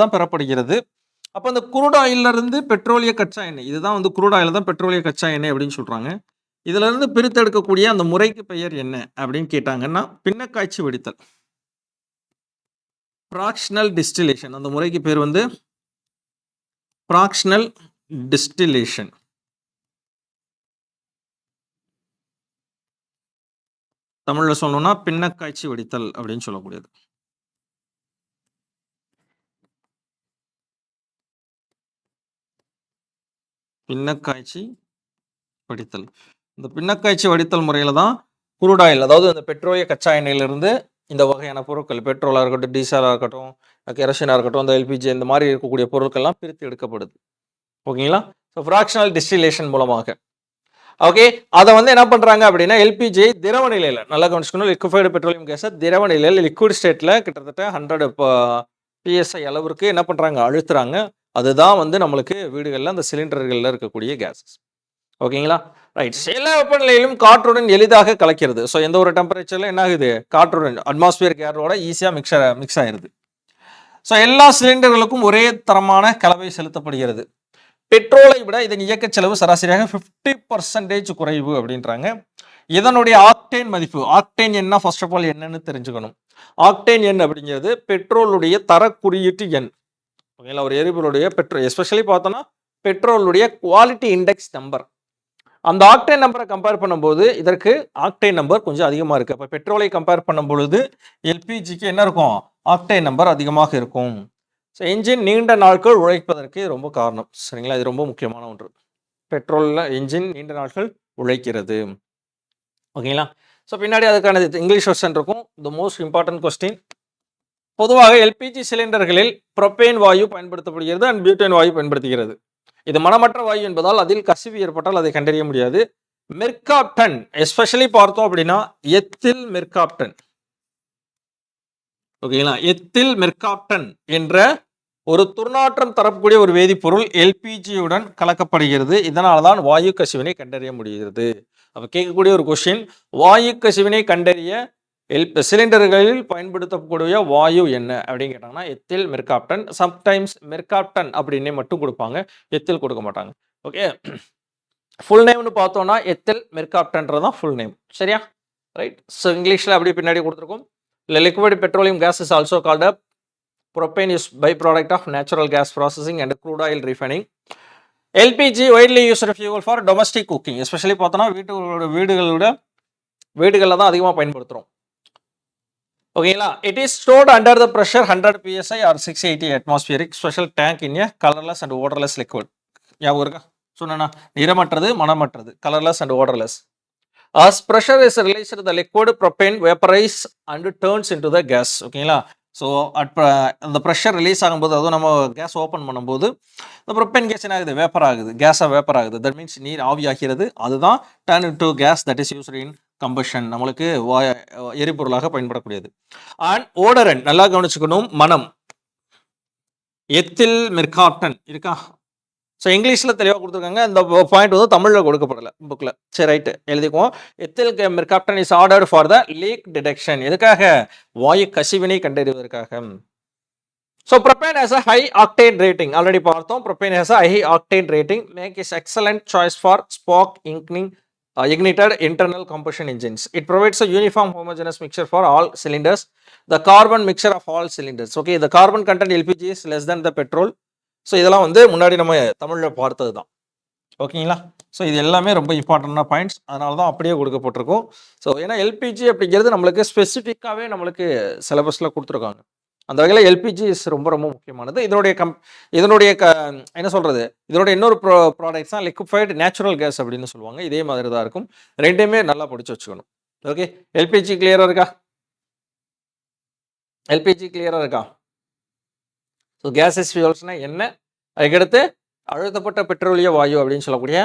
தான் பெறப்படுகிறது. அப்போ அந்த குரூடாயிலிருந்து பெட்ரோலிய கச்சா எண்ணெய், இதுதான் வந்து குரூடாயில் தான் பெட்ரோலிய கச்சா எண்ணெய் அப்படின்னு சொல்றாங்க. இதுல இருந்து பிரித்தெடுக்கக்கூடிய அந்த முறைக்கு பெயர் என்ன அப்படின்னு கேட்டாங்கன்னா பின்னக்காய்ச்சி வடித்தல், ஃப்ராக்ஷனல் டிஸ்டிலேஷன். அந்த முறைக்கு பேர் வந்து ஃப்ராக்ஷனல் டிஸ்டிலேஷன். தமிழ்ல சொல்லணும்னா பின்னக்காய்ச்சி வடித்தல் அப்படின்னு சொல்லக்கூடியது. பின்னக்காய்ச்சி வடித்தல். இந்த பின்னக்காய்ச்சி வடித்தல் முறையில தான் குரூட் ஆயில், அதாவது இந்த பெட்ரோலிய கச்சா எண்ணெயிலிருந்து இந்த வகையான பொருட்கள், பெட்ரோலாக இருக்கட்டும், டீசலாக இருக்கட்டும், கெரசினாக இருக்கட்டும், இந்த எல்பிஜி இந்த மாதிரி இருக்கக்கூடிய பொருட்கள்லாம் பிரித்து எடுக்கப்படுது. ஓகேங்களா? ஸோ ஃப்ராக்ஷனல் டிஸ்டிலேஷன் மூலமாக. ஓகே, அதை வந்து என்ன பண்றாங்க அப்படின்னா எல்பிஜி திரவ நிலையில நல்லா கவனிச்சுக்கணும். லிக்விஃபைடு பெட்ரோலியம் கேஸை திரவ நிலையில் லிக்விட் ஸ்டேட்ல கிட்டத்தட்ட 100 PSI அளவிற்கு என்ன பண்றாங்க, அழுத்துறாங்க. அதுதான் வந்து நம்மளுக்கு வீடுகளில் அந்த சிலிண்டர்களில் இருக்கக்கூடிய கேஸஸ். ஓகேங்களா, ரைட். எல்லா வெப்பநிலையிலும் காற்றுடன் எளிதாக கலக்கிறது. ஸோ எந்த ஒரு டெம்பரேச்சர்ல என்ன ஆகுது, காற்றுடன் அட்மாஸ்பியர் கேரோட ஈஸியாக மிக்ஸ் ஆயிருது. ஸோ எல்லா சிலிண்டர்களுக்கும் ஒரே தரமான கலவை செலுத்தப்படுகிறது. பெட்ரோலை விட இதன் இயக்க செலவு சராசரியாக 50% குறைவு அப்படின்றாங்க. இதனுடைய ஆக்டேன் மதிப்பு, ஆக்டேன் என்ன ஃபர்ஸ்ட் ஆஃப் ஆல் என்னன்னு தெரிஞ்சுக்கணும். ஆக்டேன் எண் அப்படிங்கிறது பெட்ரோலுடைய தர குறியீட்டு எண். ஓகேங்களா, ஒரு எரிபொருளுடைய எஸ்பெஷலி பார்த்தோம்னா பெட்ரோலுடைய குவாலிட்டி இண்டெக்ஸ் நம்பர். அந்த ஆக்டேன் நம்பரை கம்பேர் பண்ணும்போது இதற்கு ஆக்டேன் நம்பர் கொஞ்சம் அதிகமாக இருக்குது. அப்போ பெட்ரோலை கம்பேர் பண்ணும் பொழுது எல்பிஜிக்கு என்ன இருக்கும், ஆக்டேன் நம்பர் அதிகமாக இருக்கும். ஸோ என்ஜின் நீண்ட நாட்கள் உழைப்பதற்கு ரொம்ப காரணம். சரிங்களா, இது ரொம்ப முக்கியமான ஒன்று. பெட்ரோலில் என்ஜின் நீண்ட நாட்கள் உழைக்கிறது. ஓகேங்களா, ஸோ பின்னாடி அதுக்கான இங்கிலீஷ் வெர்ஷன் இருக்கும். The most important question. பொதுவாக எல்பிஜி சிலிண்டர்களில் புரோப்பேன் வாயு பயன்படுத்தப்படுகிறது அண்ட் பியூட்டேன் வாயு பயன்படுத்துகிறது. இது மனமற்ற வாயு என்பதால் அதில் கசிவு ஏற்பட்டால் அதை கண்டறிய முடியாது. மெர்காப்டன் எஸ்பெஷலி பார்த்தோம் அப்படின்னா எத்தில் மெர்காப்டன். ஓகேங்களா, எத்தில் மெர்காப்டன் என்ற ஒரு துர்நாற்றம் தரக்கூடிய ஒரு வேதிப்பொருள் எல்பிஜியுடன் கலக்கப்படுகிறது. இதனால தான் வாயு கசிவினை கண்டறிய முடிகிறது. அப்போ கேட்கக்கூடிய ஒரு கொஸ்டின், வாயு கசிவினை கண்டறிய சிலிண்டர்களில் பயன்படுத்தக்கூடிய வாயு என்ன அப்படின்னு கேட்டாங்கன்னா எத்தில் மெர்காப்டன். சம்டைம்ஸ் மெர்காப்டன் அப்படின்னே மட்டும் கொடுப்பாங்க, எத்தில் கொடுக்க மாட்டாங்க. ஓகே, ஃபுல் நேம்னு பார்த்தோம்னா எத்தில் மெர்காப்டன்றதான் ஃபுல் நேம். சரியா, ரைட். ஸோ இங்கிலீஷில் அப்படியே பின்னாடி கொடுத்துருக்கோம். இல்லை liquid petroleum gas is also called up propane is byproduct of natural gas processing and crude oil refining. LPG widely used fuel for domestic cooking, especially பார்த்தோம்னா வீடுகளில் தான் அதிகமாக பயன்படுத்துகிறோம். ஓகேங்களா, it is stored under the pressure 100 psi or 680 atmospheric special tank in a colorless and odorless liquid. ஞாபகம் இருக்கா, சொன்னா நிறமற்றது மனமற்றது, colorless and odorless. As pressure is released, the liquid propane vaporizes and turns into the gas. ஓகேங்களா, ஸோ அந்த ப்ரெஷர் ரிலீஸ் ஆகும்போது, அதுவும் நம்ம கேஸ் ஓப்பன் பண்ணும்போது இந்த ப்ரொப்பேன் கேஸ் என்ன ஆகுது, வேப்பர் ஆகுது, கேஸாக வேப்பர் ஆகுது. தட் மீன்ஸ் நீர் ஆவியாகிறது. அதுதான் turn into gas that is used in combustion, நம்மளுக்கு எரிபொருளாக பயன்படக்கூடியது. அண்ட் ஓடரன் நல்லா கவனிச்சுக்கணும், மனம். எத்தில் மெர்காப்டன் இருக்கா, ஸோ இங்கிலீஷில் தெளிவாக கொடுத்துருக்காங்க. இந்த பாயிண்ட் வந்து தமிழில் கொடுக்கப்படலை புக்கில். சரி, ரைட்டு, எழுதிக்குவோம். Ethyl mercaptan is ordered for the leak detection. எதுக்காக, வாயு கசிவினை கண்டறிவதற்காக. So propane has a high octane rating. Already பார்த்தோம், propane has a high octane rating make is excellent choice for spark ignited internal combustion engines. It provides a uniform homogeneous mixture for all cylinders. The carbon mixture of all cylinders. Okay, the carbon content LPG is less than the petrol. So இதெல்லாம் வந்து முன்னாடி நம்ம தமிழில் பார்த்தது தான். ஓகேங்களா, ஸோ இது எல்லாமே ரொம்ப இம்பார்ட்டண்டான பாயிண்ட்ஸ், அதனால தான் அப்படியே கொடுக்கப்பட்டிருக்கும். ஸோ ஏன்னா எல்பிஜி அப்படிங்கிறது நம்மளுக்கு ஸ்பெசிஃபிக்காகவே நம்மளுக்கு சிலபஸில் கொடுத்துருக்காங்க. அந்த வகையில் எல்பிஜி இஸ் ரொம்ப ரொம்ப முக்கியமானது. இதனுடைய என்ன சொல்கிறது, இதனுடைய இன்னொரு ப்ராடக்ட்ஸ் தான் லிக்விஃபைடு நேச்சுரல் கேஸ் அப்படின்னு சொல்லுவாங்க. இதே மாதிரி தான் இருக்கும். ரெண்டுமே நல்லா படித்து வச்சுக்கணும். ஓகே, எல்பிஜி கிளியராக இருக்கா, எல்பிஜி கிளியராக இருக்கா. ஸோ கேஸஸ் ஃபியூல்ஸ்னால் என்ன, அதுக்கடுத்து அழுத்தப்பட்ட பெட்ரோலிய வாயு அப்படின்னு சொல்லக்கூடிய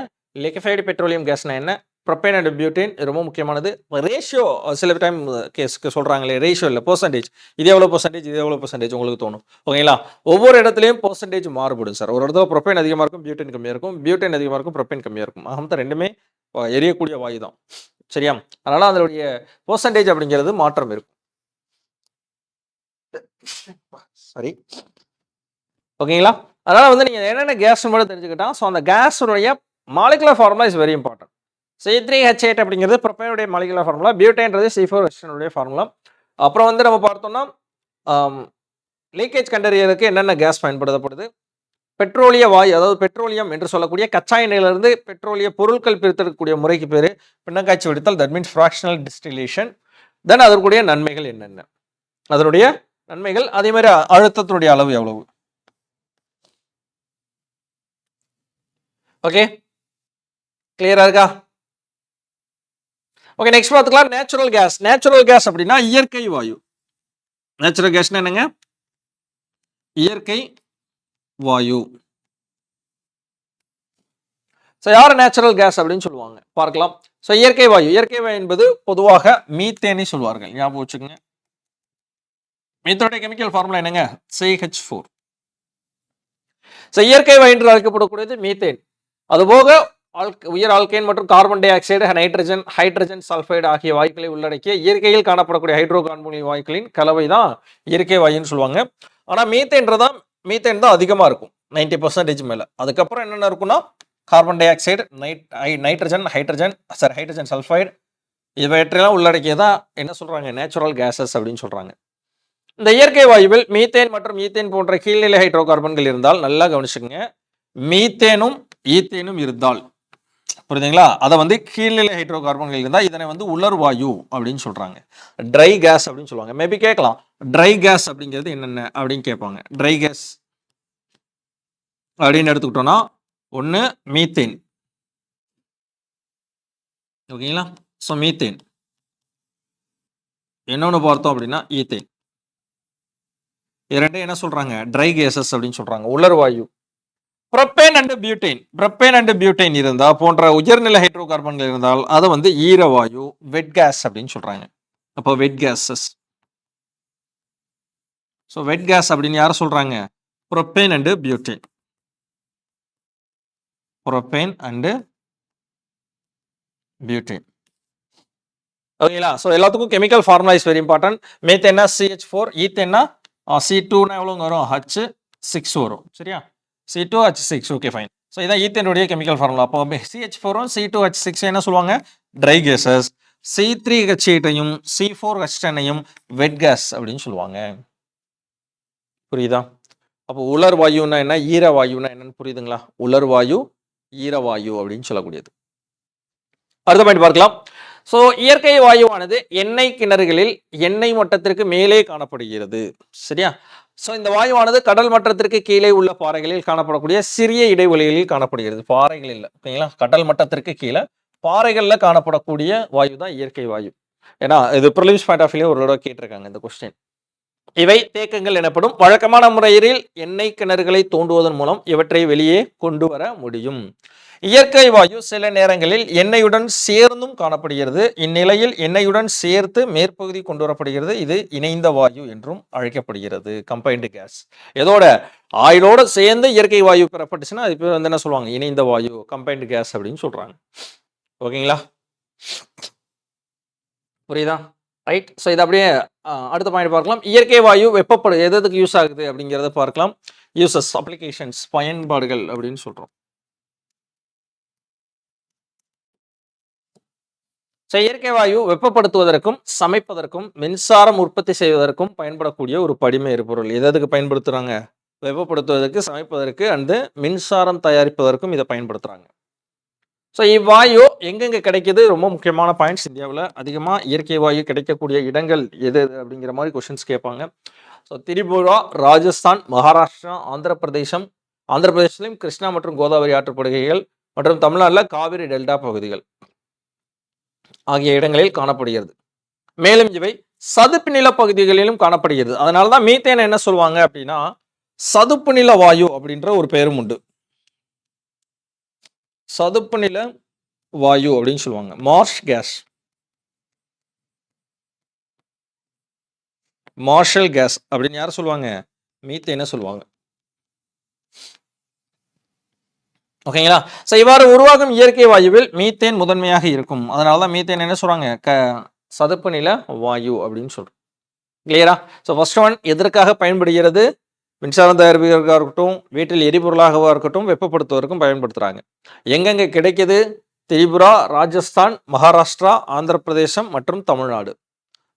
லிக்விஃபைடு பெட்ரோலியம் கேஸ்னால் என்ன, ப்ரொப்பேன் அண்ட் பியூட்டேன் ரொம்ப முக்கியமானது. ரேஷியோ சில டைம் கேஸ்க்கு சொல்கிறாங்களே, ரேஷியோ இல்லை, பர்சன்டேஜ், இது எவ்வளோ பர்சன்டேஜ், இது எவ்வளோ பர்சன்டேஜ் உங்களுக்கு தோணும். ஓகேங்களா, ஒவ்வொரு இடத்துலையும் பர்சன்டேஜ் மாறுபடும் சார். ஒரு இடத்துல ப்ரொப்பேன் அதிகமாக இருக்கும், பியூட்டேன் கம்மியாக இருக்கும், பியூட்டேன் அதிகமாக இருக்கும், ப்ரொப்பேன் கம்மியாக இருக்கும். ஆக ரெண்டுமே எரியக்கூடிய வாயு தான். சரியா, அதனால் அதனுடைய பர்சன்டேஜ் அப்படிங்கிறது மாற்றம் இருக்கும். சரி, ஓகேங்களா, அதனால் வந்து நீங்கள் என்னென்ன கேஸ் மட்டும் தெரிஞ்சுக்கிட்டா, ஸோ அந்த கேஸுடைய molecular formula is very important. C3H8 அப்படிங்கிறது ப்ரொப்பேனுடைய மாலிகுலர் ஃபார்முலா, பியூட்டேன்றது C4H10 ஃபார்முலா. அப்புறம் வந்து நம்ம பார்த்தோம்னா லீக்கேஜ் கண்டறியறதுக்கு என்னென்ன கேஸ் பயன்படுத்தப்படுது, பெட்ரோலிய வாயு, அதாவது பெட்ரோலியம் என்று சொல்லக்கூடிய கச்சா எண்ணெயிலிருந்து பெட்ரோலிய பொருட்கள் பிரித்தெடுக்கக்கூடிய முறைக்கு பேர் பின்னங்காய்ச்சி வெடித்தல், தட் மீன்ஸ் ஃப்ராக்ஷனல் டிஸ்டிலேஷன். தென் அதற்குரிய நன்மைகள் என்னென்ன, அதனுடைய நன்மைகள், அதே மாதிரி அழுத்தத்தினுடைய அளவு எவ்வளவு. ஓகே, கிளியரா இருக்கா. ஓகே, நெக்ஸ்ட் பார்த்துக்கலாம் நேச்சுரல் கேஸ். நேச்சுரல் கேஸ் அப்படின்னா இயற்கை வாயு. நேச்சுரல் கேஸ்னா என்னங்க, இயற்கை வாயு. ஸோ யார் நேச்சுரல் கேஸ் அப்படின்னு சொல்லுவாங்க பார்க்கலாம். ஸோ இயற்கை வாயு என்பது பொதுவாக மீத்தேனை சொல்வார்கள், ஞாபகம் வச்சுக்கோங்க. மீத்தேனுடைய கெமிக்கல் ஃபார்முலா என்னங்க? CH4. ஸோ இயற்கை வாயு என்று அழைக்கப்படக்கூடியது மீத்தேன். அதுபோக உயர் ஆல்கைன் மற்றும் carbon dioxide, nitrogen, hydrogen sulphide ஆகிய வாயுக்களை உள்ளடக்கிய இயற்கையில் காணப்படக்கூடிய ஹைட்ரோ கார்பன் வாயுக்களின் கலவை தான் இயற்கை வாயுன்னு சொல்லுவாங்க. ஆனால் மீத்தேன் தான் அதிகமாக இருக்கும், 90% மேலே. அதுக்கப்புறம் என்னென்ன இருக்குன்னா carbon dioxide, nitrogen, hydrogen sulphide இவற்றையெல்லாம் உள்ளடக்கியதான் என்ன சொல்றாங்க? நேச்சுரல் கேசஸ் அப்படின்னு சொல்றாங்க. இந்த இயற்கை வாயுவில் மீத்தேன் மற்றும் ஈத்தேன் போன்ற கீழ்நிலை ஹைட்ரோ கார்பன்கள் இருந்தால் நல்லா கவனிச்சுங்க. மீத்தேனும் ஈத்தேனும் இருந்தால், புரியுதுங்களா? அதை வந்து கீழ்நிலை ஹைட்ரோ கார்பன்கள் இருந்தால் இதனை வந்து உலர் வாயு அப்படின்னு சொல்றாங்க, ட்ரை கேஸ் அப்படின்னு சொல்லுவாங்க. மேபி கேட்கலாம், ட்ரை கேஸ் அப்படிங்கிறது என்னென்ன அப்படின்னு கேட்பாங்க. ட்ரை கேஸ் அப்படின்னு எடுத்துக்கிட்டோம்னா ஒன்று மீத்தேன், ஓகேங்களா? So methane. இன்னொன்று பார்த்தோம் அப்படின்னா ஈத்தேன். இரண்டே என்ன சொல்றாங்க? ட்ரை கேசஸ் அப்படின்னு சொல்றாங்க, உலர் வாயு. ப்ரொப்பேன் அண்ட் பியூட்டைன் இருந்தா போன்ற உயர்நிலை ஹைட்ரோ கார்பன்கள் இருந்தால் அதை வந்து ஈரவாயு, வெட் கேஸ் அப்படின்னு சொல்றாங்க. அப்போ wet gases. So wet gas அப்படின்னு யாரை சொல்றாங்க? Propane and butane. Propane and butane, ஓகேங்களா? ஸோ எல்லாத்துக்கும் chemical formula is very important. மீத்தேன்னா CH4, ஈத்தேன்னா C2னா எவ்வளோங்க வரும்? H6 வரும், சரியா? C2H6, okay fine. ஸோ இதான் ஈத்தேனுடைய கெமிக்கல் ஃபார்முலா. அப்போ CH4ம் C2H6 என்ன சொல்லுவாங்க? Dry gases. C3H8ஐயும் C4H10ஐயும் வெட் கேஸ் அப்படின்னு சொல்லுவாங்க. புரியுதா? அப்போ உலர் வாயுன்னா என்ன, ஈர வாயுன்னா என்னன்னு புரியுதுங்களா? உலர் வாயு, ஈரவாயு அப்படின்னு சொல்லக்கூடியது. அடுத்த பாயிண்ட் பார்க்கலாம். ஸோ இயற்கை வாயுவானது எண்ணெய் கிணறுகளில் எண்ணெய் மட்டத்திற்கு மேலே காணப்படுகிறது, சரியா? ஸோ இந்த வாயுவானது கடல் மட்டத்திற்கு கீழே உள்ள பாறைகளில் காணப்படக்கூடிய சிறிய இடைவெளிகளில் காணப்படுகிறது. பாறைகள் இல்லை, ஓகேங்களா? கடல் மட்டத்திற்கு கீழே பாறைகளில் காணப்படக்கூடிய வாயு தான் இயற்கை வாயு. ஏன்னா இது ப்ரிலிம்ஸ் பாயிண்ட் ஆஃப் வியூ ஒரு தடவை கேட்டிருக்காங்க இந்த கொஸ்டின். இவை தேக்கங்கள் எனப்படும். வழக்கமான முறையில் எண்ணெய் கிணறுகளை தோண்டுவதன் மூலம் இவற்றை வெளியே கொண்டு வர முடியும். இயற்கை வாயு சில நேரங்களில் எண்ணெயுடன் சேர்ந்தும் காணப்படுகிறது. இந்நிலையில் எண்ணெயுடன் சேர்த்து மேற்பகுதி கொண்டு வரப்படுகிறது. இது இணைந்த வாயு என்றும் அழைக்கப்படுகிறது, கம்பைன்டு கேஸ். எதோட? ஆயிலோட சேர்ந்து இயற்கை வாயு பெறப்பட்டுச்சுன்னா அது பேர் வந்து என்ன சொல்லுவாங்க? இணைந்த வாயு, கம்பைன்டு கேஸ் அப்படின்னு சொல்றாங்க. ஓகேங்களா? புரியுதா? ரைட். ஸோ இது அப்படியே அடுத்த பாயிண்ட் பார்க்கலாம். இயற்கை வாயு எதுக்கு யூஸ் ஆகுது அப்படிங்கிறத பார்க்கலாம். யூசஸ், அப்ளிகேஷன்ஸ், பயன்பாடுகள் அப்படின்னு சொல்றோம். இயற்கை வாயு வெப்பப்படுத்துவதற்கும் சமைப்பதற்கும் மின்சாரம் உற்பத்தி செய்வதற்கும் பயன்படக்கூடிய ஒரு படிம எரிபொருள். எதுக்கு பயன்படுத்துறாங்க? வெப்பப்படுத்துவதற்கு, சமைப்பதற்கு அண்டு மின்சாரம் தயாரிப்பதற்கும் இதை பயன்படுத்துறாங்க. ஸோ இவ்வாயு எங்கெங்க கிடைக்குது? ரொம்ப முக்கியமான பாயிண்ட்ஸ். இந்தியாவில் அதிகமாக இயற்கை வாயு கிடைக்கக்கூடிய இடங்கள் எது அப்படிங்கிற மாதிரி கொஸ்டின்ஸ் கேட்பாங்க. ஸோ திரிபுரா, ராஜஸ்தான், மகாராஷ்டிரா, ஆந்திரப்பிரதேசத்திலும் கிருஷ்ணா மற்றும் கோதாவரி ஆற்றுப்படுகைகள் மற்றும் தமிழ்நாட்டில் காவிரி டெல்டா பகுதிகள் ஆகிய இடங்களில் காணப்படுகிறது. மேலும் இவை சதுப்பு நில பகுதிகளிலும் காணப்படுகிறது. அதனாலதான் மீத்தேன் என்ன சொல்லுவாங்க அப்படின்னா சதுப்பு நில வாயு அப்படின்ற ஒரு பெயரும் உண்டு. சதுப்பு நில வாயு அப்படின்னு சொல்லுவாங்க, மார்ஷ் கேஸ், மார்ஷல் கேஸ் அப்படின்னு யார சொல்லுவாங்க? மீத்தேனை சொல்லுவாங்க. ஓகேங்களா? ஸோ இவ்வாறு உருவாகும் இயற்கை வாயுவில் மீத்தேன் முதன்மையாக இருக்கும். அதனால தான் மீத்தேன் என்ன சொல்றாங்க? சதுப்பு நில வாயு அப்படின்னு சொல்றோம். கிளியரா? ஸோ ஃபர்ஸ்ட் ஒன் எதற்காக பயன்படுகிறது? மின்சாரம் தயாரிப்பதற்காக இருக்கட்டும், வீட்டில் எரிபொருளாகவா இருக்கட்டும், வெப்பப்படுத்துவதற்கும் பயன்படுத்துறாங்க. எங்கெங்க கிடைக்குது? திரிபுரா, ராஜஸ்தான், மகாராஷ்டிரா, ஆந்திர பிரதேசம் மற்றும் தமிழ்நாடு.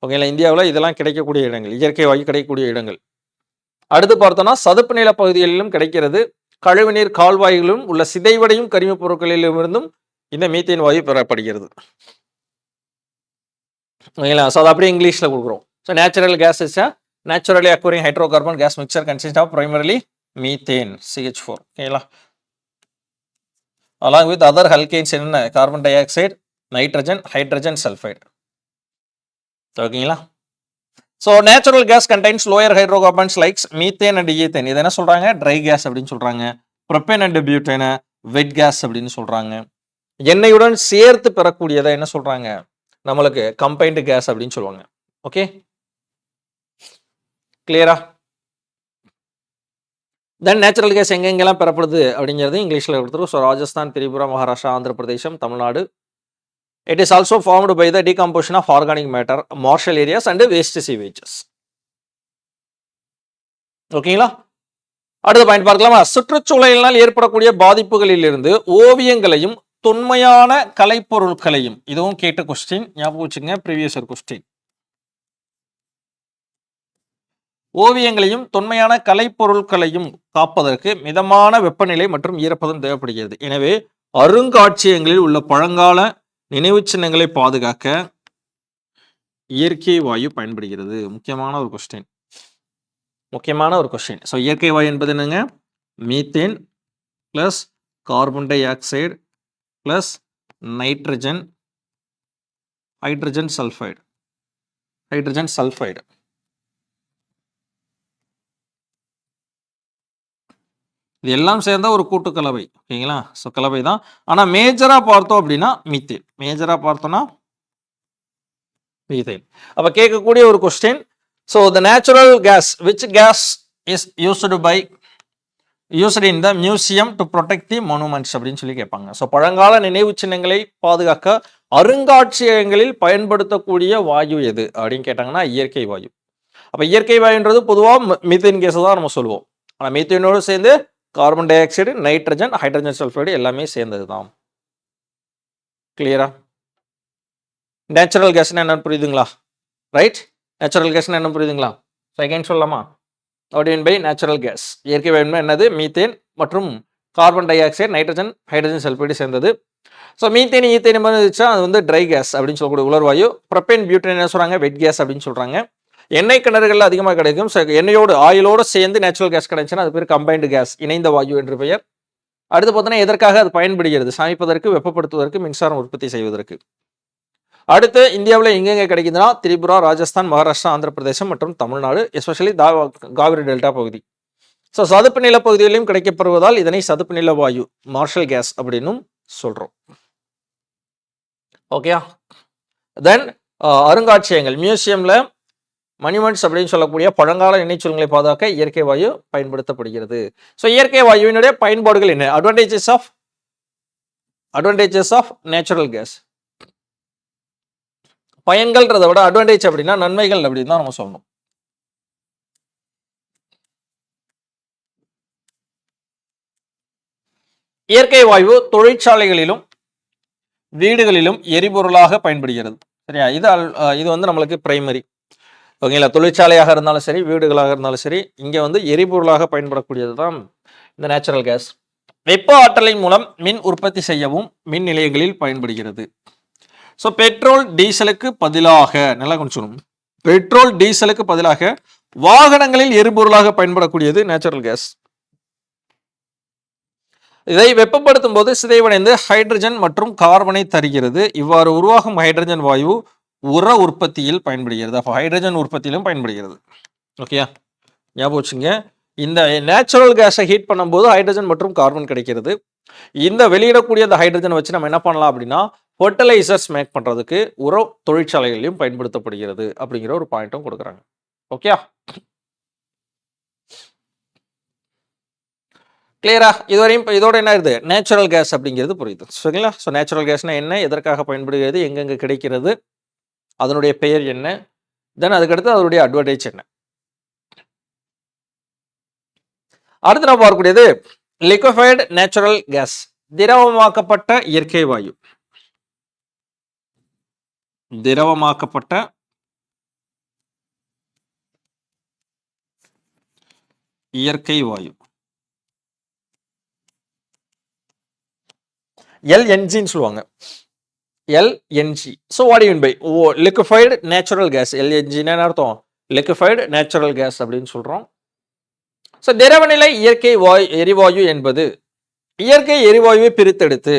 ஓகேங்களா? இந்தியாவில் இதெல்லாம் கிடைக்கக்கூடிய இடங்கள், இயற்கை வாயு கிடைக்கக்கூடிய இடங்கள். அடுத்து பார்த்தோம்னா சதுப்பு நில பகுதிகளிலும் கிடைக்கிறது. கழிவுநீர் கால்வாய்களிலும் உள்ள சிதைவடையும் கரிம பொருட்களிலிருந்தும் இந்த மீத்தேன் வாயு பெறப்படுகிறது. ஓகேங்களா? ஸோ அது அப்படியே இங்கிலீஷில் கொடுக்குறோம். So natural case is a naturally occurring hydrocarbon gas mixture consists of primarily methane, CH4. ஓகேங்களா? along with other alkanes என்ன? Carbon dioxide, nitrogen, hydrogen sulphide. ஓகேங்களா? So natural gas contains lower hydrocarbons likes methane and ethane. இது என்ன சொல்றாங்க? ட்ரை கேஸ் அப்படின்னு சொல்றாங்க. Propane and butane, wet gas அப்படின்னு சொல்றாங்க. எண்ணெயுடன் சேர்த்து பெறக்கூடியதை என்ன சொல்றாங்க, நம்மளுக்கு கம்பைன்டு கேஸ் அப்படின்னு சொல்லுவாங்க. ஓகே, கிளியரா? தென் நேச்சுரல் கேஸ் எங்கெங்கெல்லாம் பெறப்படுது அப்படிங்கிறது இங்கிலீஷில் கொடுத்துரும். So Rajasthan, Tripura, Maharashtra, Andhra Pradesh, Tamil Nadu. It is also formed by the decomposition of organic matter, marshal areas and waste sewages. ஓகேங்களா? அடுத்த பாயிண்ட் பார்க்கலாமா? சுற்றுச்சூழலினால் ஏற்படக்கூடிய பாதிப்புகளிலிருந்து ஓவியங்களையும் தொன்மையான கலைப்பொருட்களையும், இதுவும் கேட்ட கொஸ்டின், ஞாபகம் வச்சுங்க, ப்ரீவியஸ் இயர் கொஸ்டின். ஓவியங்களையும் தொன்மையான கலைப்பொருட்களையும் காப்பதற்கு மிதமான வெப்பநிலை மற்றும் ஈரப்பதம் தேவைப்படுகிறது. எனவே அருங்காட்சியகங்களில் உள்ள பழங்கால நினைவு சின்னங்களை பாதுகாக்க இயற்கை வாயு பயன்படுகிறது. முக்கியமான ஒரு கொஸ்டின், முக்கியமான ஒரு கொஸ்டின். ஸோ இயற்கை வாயு என்பது என்னங்க? Methane plus carbon di oxide plus nitrogen, hydrogen sulphide, hydrogen sulphide. இது எல்லாம் சேர்ந்த ஒரு கூட்டு கலவை. ஓகேங்களா? ஸோ கலவை தான். ஆனால் மேஜராக பார்த்தோம் அப்படின்னா மீத்தேன், மேஜராக பார்த்தோம்னா மீத்தேன். அப்போ கேட்கக்கூடிய ஒரு question, so the natural gas which gas is used in the museum to protect the monuments அப்படின்னு சொல்லி கேட்பாங்க. ஸோ பழங்கால நினைவு சின்னங்களை பாதுகாக்க அருங்காட்சியகங்களில் பயன்படுத்தக்கூடிய வாயு எது அப்படின்னு கேட்டாங்கன்னா இயற்கை வாயு. அப்போ இயற்கை வாயுன்றது பொதுவாக மீத்தேன் கேஸை தான் நம்ம சொல்லுவோம். ஆனால் மீத்தேனோடு சேர்ந்து carbon dioxide, nitrogen, hydrogen sulphide எல்லாமே சேர்ந்தது தான். கிளியரா? நேச்சுரல் கேஸ்னா என்னன்னு புரியுதுங்களா? ரைட், நேச்சுரல் கேஸ்னா என்ன புரியுதுங்களா? செகண்ட் சொல்லலாமா? பை நேச்சுரல் கேஸ், இயற்கை வாயுன்னா என்னது? மீத்தேன் மற்றும் carbon dioxide, nitrogen, hydrogen sulphide சேர்ந்தது. ஸோ மீத்தேன், ஈத்தேன் இருந்துச்சா அது வந்து ட்ரை கேஸ் அப்படின்னு சொல்லக்கூடிய உலர்வாயு. ப்ரொபேன், பியூட்டேன் என்ன சொல்றாங்க? வெட் கேஸ் அப்படின்னு சொல்றாங்க. எண்ணெய் கிணறுகள் அதிகமாக கிடைக்கும். எண்ணெயோடு ஆயிலோடு சேர்ந்து நேச்சுரல் கேஸ் கிடைச்சுன்னா அது பேர் கம்பைன்டு கேஸ், இணைந்த வாயு என்று பெயர். அடுத்து பார்த்தோன்னா எதற்காக அது பயன்படுகிறது? சமைப்பதற்கு, வெப்பப்படுத்துவதற்கு, மின்சாரம் உற்பத்தி செய்வதற்கு. அடுத்து இந்தியாவில் எங்கெங்கே கிடைக்குதுன்னா திரிபுரா, ராஜஸ்தான், மகாராஷ்டிரா, ஆந்திர பிரதேசம் மற்றும் தமிழ்நாடு, எஸ்பெஷலி காவிரி டெல்டா பகுதி. ஸோ சதுப்பு நில பகுதிகளிலும் கிடைக்கப்படுவதால் இதனை சதுப்பு நில வாயு, மார்ஷல் கேஸ் அப்படின்னும் சொல்றோம். ஓகேயா? தென் அருங்காட்சியகங்கள், மியூசியம்ல மணிமெண்ட்ஸ் அப்படின்னு சொல்லக்கூடிய பழங்கால நினைச்சொல்களை பாதுகாக்க இயற்கை வாயு பயன்படுத்தப்படுகிறது. ஸோ இயற்கை வாயுவினுடைய பயன்பாடுகள் என்ன? Advantages of natural gas. பயன்கள்ன்றதை விட அட்வான்டேஜ் அப்படின்னா நன்மைகள் அப்படின்னு தான் நம்ம சொல்லணும். இயற்கை வாயு தொழிற்சாலைகளிலும் வீடுகளிலும் எரிபொருளாக பயன்படுகிறது. சரியா? இது வந்து நம்மளுக்கு பிரைமரி. ஓகேங்களா? தொழிற்சாலையாக இருந்தாலும் சரி, வீடுகளாக இருந்தாலும் சரி, இங்கே வந்து எரிபொருளாக பயன்படக்கூடியது தான் இந்த நேச்சுரல் கேஸ். வெப்ப ஆற்றலின் மூலம் மின் உற்பத்தி செய்யவும் மின் நிலையங்களில் பயன்படுகிறது. ஸோ பெட்ரோல் டீசலுக்கு பதிலாக, நல்லா கொஞ்சம், பெட்ரோல் டீசலுக்கு பதிலாக வாகனங்களில் எரிபொருளாக பயன்படக்கூடியது நேச்சுரல் கேஸ். இதை வெப்பப்படுத்தும் போது சிதைவடைந்து ஹைட்ரஜன் மற்றும் கார்பனை தருகிறது. இவ்வாறு உருவாகும் ஹைட்ரஜன் வாயு உர உற்பத்தியில் பயன்படுகிறது. அப்போ ஹைட்ரஜன் உற்பத்தியிலும் பயன்படுகிறது. ஓகேயா? ஞாபகம் வச்சுங்க, இந்த நேச்சுரல் கேஸை ஹீட் பண்ணும்போது ஹைட்ரஜன் மற்றும் கார்பன் கிடைக்கிறது. இந்த வெளியிடக்கூடிய அந்த ஹைட்ரஜனை வச்சு நம்ம என்ன பண்ணலாம் அப்படின்னா ஃபர்டிலைசர்ஸ் மேக் பண்ணுறதுக்கு உர தொழிற்சாலைகளையும் பயன்படுத்தப்படுகிறது அப்படிங்கிற ஒரு பாயிண்ட்டும் கொடுக்குறாங்க. ஓகேயா? கிளியரா? இதுவரையும் இதோட என்ன இருக்குது? நேச்சுரல் கேஸ் அப்படிங்கிறது புரியுது. சரிங்களா? ஸோ நேச்சுரல் கேஸ்னா என்ன, எதற்காக பயன்படுகிறது, எங்கெங்கே கிடைக்கிறது, அதனுடைய பெயர் என்ன, தென் அதுக்கடுத்து அதனுடைய அட்வான்டேஜ் என்ன. அடுத்து நம்ம பார்க்கக்கூடியது லிக்விஃபைடு நேச்சுரல் கேஸ், திரவமாக்கப்பட்ட இயற்கை வாயு. திரவமாக்கப்பட்ட இயற்கை வாயு, எல்என்ஜின்னு சொல்லுவாங்க. LNG. So what you mean by liquefied natural gas? எல்என்ஜின்னு அர்த்தம் லிக்விஃபைடு நேச்சுரல் கேஸ் அப்படின்னு சொல்றோம். ஸோ திரவநிலை இயற்கை எரிவாயு என்பது இயற்கை எரிவாயுவை பிரித்தெடுத்து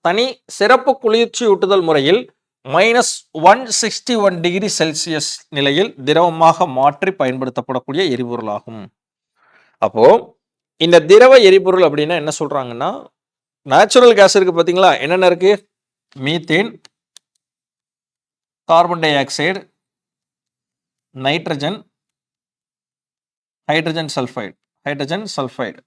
தனி சிறப்பு குளிர்ச்சியூட்டுதல் முறையில் -161 டிகிரி செல்சியஸ் நிலையில் திரவமாக மாற்றி பயன்படுத்தப்படக்கூடிய எரிபொருளாகும். அப்போ இந்த திரவ எரிபொருள் அப்படின்னா என்ன சொல்றாங்கன்னா, நேச்சுரல் கேஸ் இருக்கு பார்த்தீங்களா? என்னென்ன இருக்கு? Methane, carbon dioxide, nitrogen, hydrogen sulphide, hydrogen sulphide.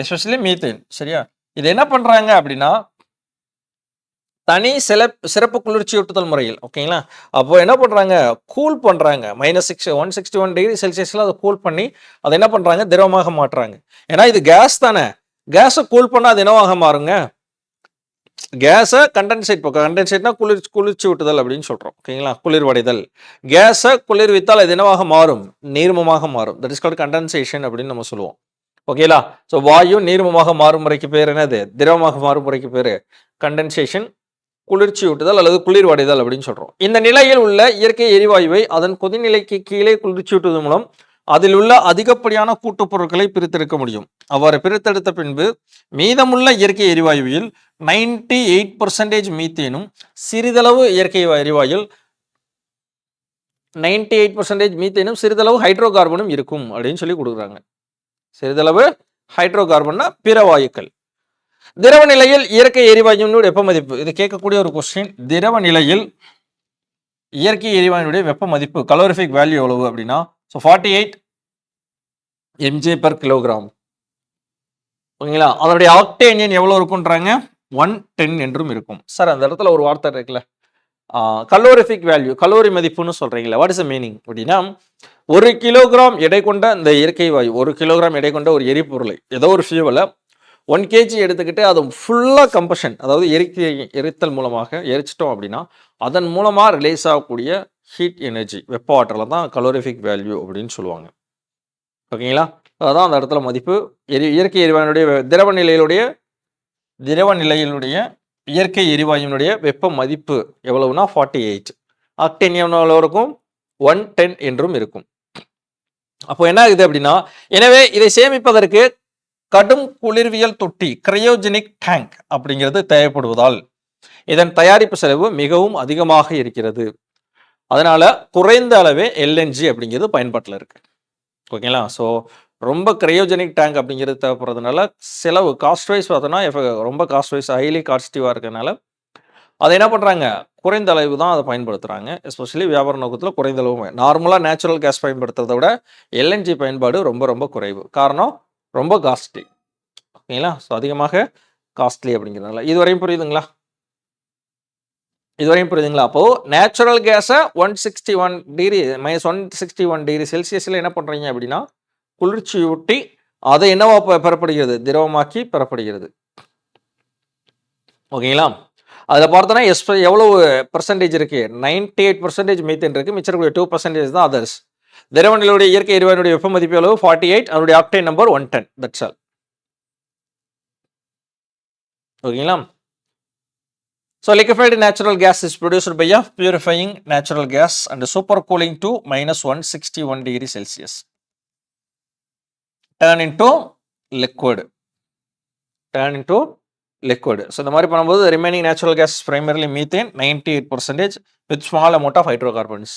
Especially methane. சரியா? இது என்ன பண்றாங்க அப்படின்னா, தனி சிறப்பு குளிர்ச்சியூட்டுதல் முறையில். ஓகேங்களா? அப்போ என்ன பண்றாங்க? கூல் பண்றாங்க. -161 டிகிரி செல்சியஸ்ல அதை கூல் பண்ணி அதை என்ன பண்றாங்க? திரவமாக மாற்றுறாங்க. ஏன்னா இது கேஸ் தானே. கேஸை கூல் பண்ணா அது என்னவாக மாறுங்க? கேஸை கண்டென்சேட் கண்டென்சேட்னா குளிர்ச்சி ஊட்டுதல் அப்படின்னு சொல்றோம். ஓகேங்களா? குளிர்வடைதல். கேஸை குளிர்வித்தால் அது என்னவாக மாறும்? நீர்மமாக மாறும். தட் இஸ் கால்ட் கண்டென்சேஷன் அப்படின்னு நம்ம சொல்லுவோம். ஓகேலா? ஸோ வாயு நீர்மமாக மாறும் முறைக்கு பேர் என்னது? திரவமாக மாறும் முறைக்கு பேர் கண்டென்சேஷன், குளிர்ச்சியூட்டுதல் அல்லது குளிர்வடைதல் அப்படின்னு சொல்றோம். இந்த நிலையில் உள்ள இயற்கை எரிவாயுவை அதன் கொதிநிலைக்கு கீழே குளிர்ச்சியூட்டுவதன் மூலம் அதில் உள்ள அதிகப்படியான கூட்டுப் பொருட்களை பிரித்தெடுக்க முடியும். அவ்வாறு பிரித்தெடுத்த பின்பு மீதமுள்ள இயற்கை எரிவாயுவில் 98% மீத்தேனும் சிறிதளவு இயற்கை எரிவாயில் 98% மீத்தேனும் சிறிதளவு ஹைட்ரோ கார்பனும் இருக்கும் அப்படின்னு சொல்லி கொடுக்குறாங்க. சிறிதளவு ஹைட்ரோ கார்பன்னா பிற வாயுக்கள். திரவ நிலையில் இயற்கை எரிவாயுவினுடைய வெப்ப மதிப்பு, இது கேட்கக்கூடிய ஒரு கொஸ்டின். திரவ நிலையில் இயற்கை எரிவாயுடைய வெப்ப மதிப்பு கலோரிஃபிக் வேல்யூ எவ்வளவு அப்படின்னா 48 mJ per கிலோகிராம். ஓகேங்களா? அதனுடைய ஆக்டேன் எண் எவ்வளவு இருக்குன்றாங்க? 110 என்றும் இருக்கும். சார் அந்த இடத்துல ஒரு வார்த்தை இருக்குல்ல, கலோரிஃபிக் வேல்யூ, கலோரி மதிப்புன்னு சொல்றீங்களா? வாட் இஸ் த மீனிங் அப்படின்னா, 1 கிலோகிராம் எடை கொண்ட இந்த இயற்கை வாயு, 1 கிலோகிராம் எடை கொண்ட ஒரு எரிபொருளை, ஏதோ ஒரு ஃபியூவலை 1 kg எடுத்துக்கிட்டு அது ஃபுல்லாக கம்பஷன், அதாவது எரித்தல் மூலமாக எரிச்சிட்டோம் அப்படின்னா அதன் மூலமாக ரிலீஸ் ஆகக்கூடிய ஹீட் எனர்ஜி, வெப்ப ஆற்றலை தான் கலோரிஃபிக் வேல்யூ அப்படின்னு சொல்லுவாங்க. ஓகேங்களா? அதுதான் அந்த இடத்துல மதிப்பு. இயற்கை எரிவாயுடைய திரவ நிலையிலுடைய இயற்கை எரிவாயுனுடைய வெப்ப மதிப்பு எவ்வளவுனா 48. ஆக்டேன் எவ்வளவு இருக்கும்? 110 என்றும் இருக்கும். அப்போ என்ன ஆகுது அப்படின்னா, எனவே இதை சேமிப்பதற்கு கடும் குளிர்வியல் தொட்டி, கிரையோஜெனிக் டேங்க் அப்படிங்கிறது தேவைப்படுவதால் இதன் தயாரிப்பு செலவு மிகவும் அதிகமாக இருக்கிறது. அதனால குறைந்த அளவே எல்என்ஜி அப்படிங்கிறது பயன்பாட்டில் இருக்கு. ஓகேங்களா? ஸோ ரொம்ப கிரையோஜெனிக் டேங்க் அப்படிங்கிறது தேவைப்படுறதுனால செலவு காஸ்ட் வைஸ் பார்த்தோன்னா ரொம்ப காஸ்ட் வைஸ் ஹைலி காஸ்டிவாக இருக்கிறதுனால அதை என்ன பண்ணுறாங்க? குறைந்த அளவு தான் அதை பயன்படுத்துகிறாங்க. எஸ்பெஷலி வியாபார நோக்கத்தில் குறைந்த அளவு. நார்மலாக நேச்சுரல் கேஸ் பயன்படுத்துறதை விட எல்என்ஜி பயன்பாடு ரொம்ப ரொம்ப குறைவு. காரணம் ரொம்ப காஸ்ட்லி. ஓகேங்களா? ஸோ அதிகமாக காஸ்ட்லி அப்படிங்கிறதுனால. இதுவரையும் புரியுதுங்களா? அப்போது நேச்சுரல் கேஸை 161 டிகிரி -161 டிகிரி செல்சியஸில் என்ன பண்ணுறீங்க அப்படின்னா குளிர்ச்சியூட்டி அதை என்னவா பெறப்படுகிறது? திரவமாக்கி பெறப்படுகிறது. ஓகேங்களா? அதில் பார்த்தோன்னா எவ்வளவு பர்சன்டேஜ் இருக்குது? 98% மீத்தேன் இருக்குது. மிச்சம் 2% தான் அதர்ஸ். திரவ நிலையுடைய இயற்கை எரிவாயுடைய வெப்ப மதிப்பு எவ்வளவு? 48. அதனுடைய ஆக்டேன் நம்பர் 110. That's all. ஓகேங்களா? So liquefied natural gas is produced by a purifying natural gas and supercooling to -161 degree Celsius. Turn into liquid. So இந்த மாதிரி பண்ணும்போது remaining natural gas is primarily methane 98% with small amount of hydrocarbons.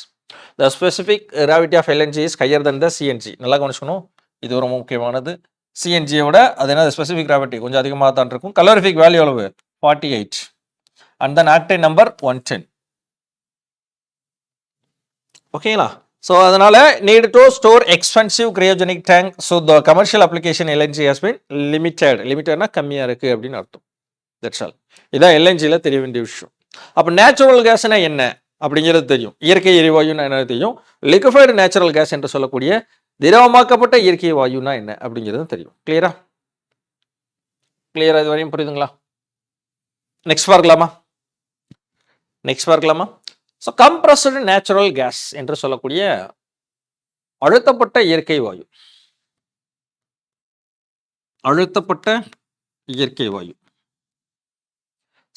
The specific gravity of LNG is higher than the CNG. நல்லா கவனிச்சுக்கணும். இது ரொம்ப முக்கியமானது. CNG விட அது என்ன ஸ்பெசிஃபிக் கிராவிட்டி கொஞ்சம் அதிகமாக தான் இருக்கும். கலோரிஃபிக் வேல்யூ எவ்வளவு? 48. And then octane number 110. ஓகேங்களா? ஸோ அதனால need to store expensive cryogenic tank. So the commercial application LNG has been limited. லிமிட்டட்னா கம்மியாக இருக்குது அப்படின்னு அர்த்தம். That's all. இதான் எல்என்ஜியில் தெரிய வேண்டிய விஷயம். அப்போ நேச்சுரல் கேஸ்னா என்ன அப்படிங்கிறது தெரியும். இயற்கை எரிவாயுன்னா என்ன தெரியும். லிக்விஃபைடு நேச்சுரல் கேஸ் என்று சொல்லக்கூடிய திரவமாக்கப்பட்ட இயற்கை வாயுனா என்ன அப்படிங்கிறது தெரியும். கிளியரா இது வரையும் புரியுதுங்களா? நெக்ஸ்ட் பார்க்கலாமா? ஸோ கம்ப்ரஸ்டு நேச்சுரல் கேஸ் என்று சொல்லக்கூடிய அழுத்தப்பட்ட இயற்கை வாயு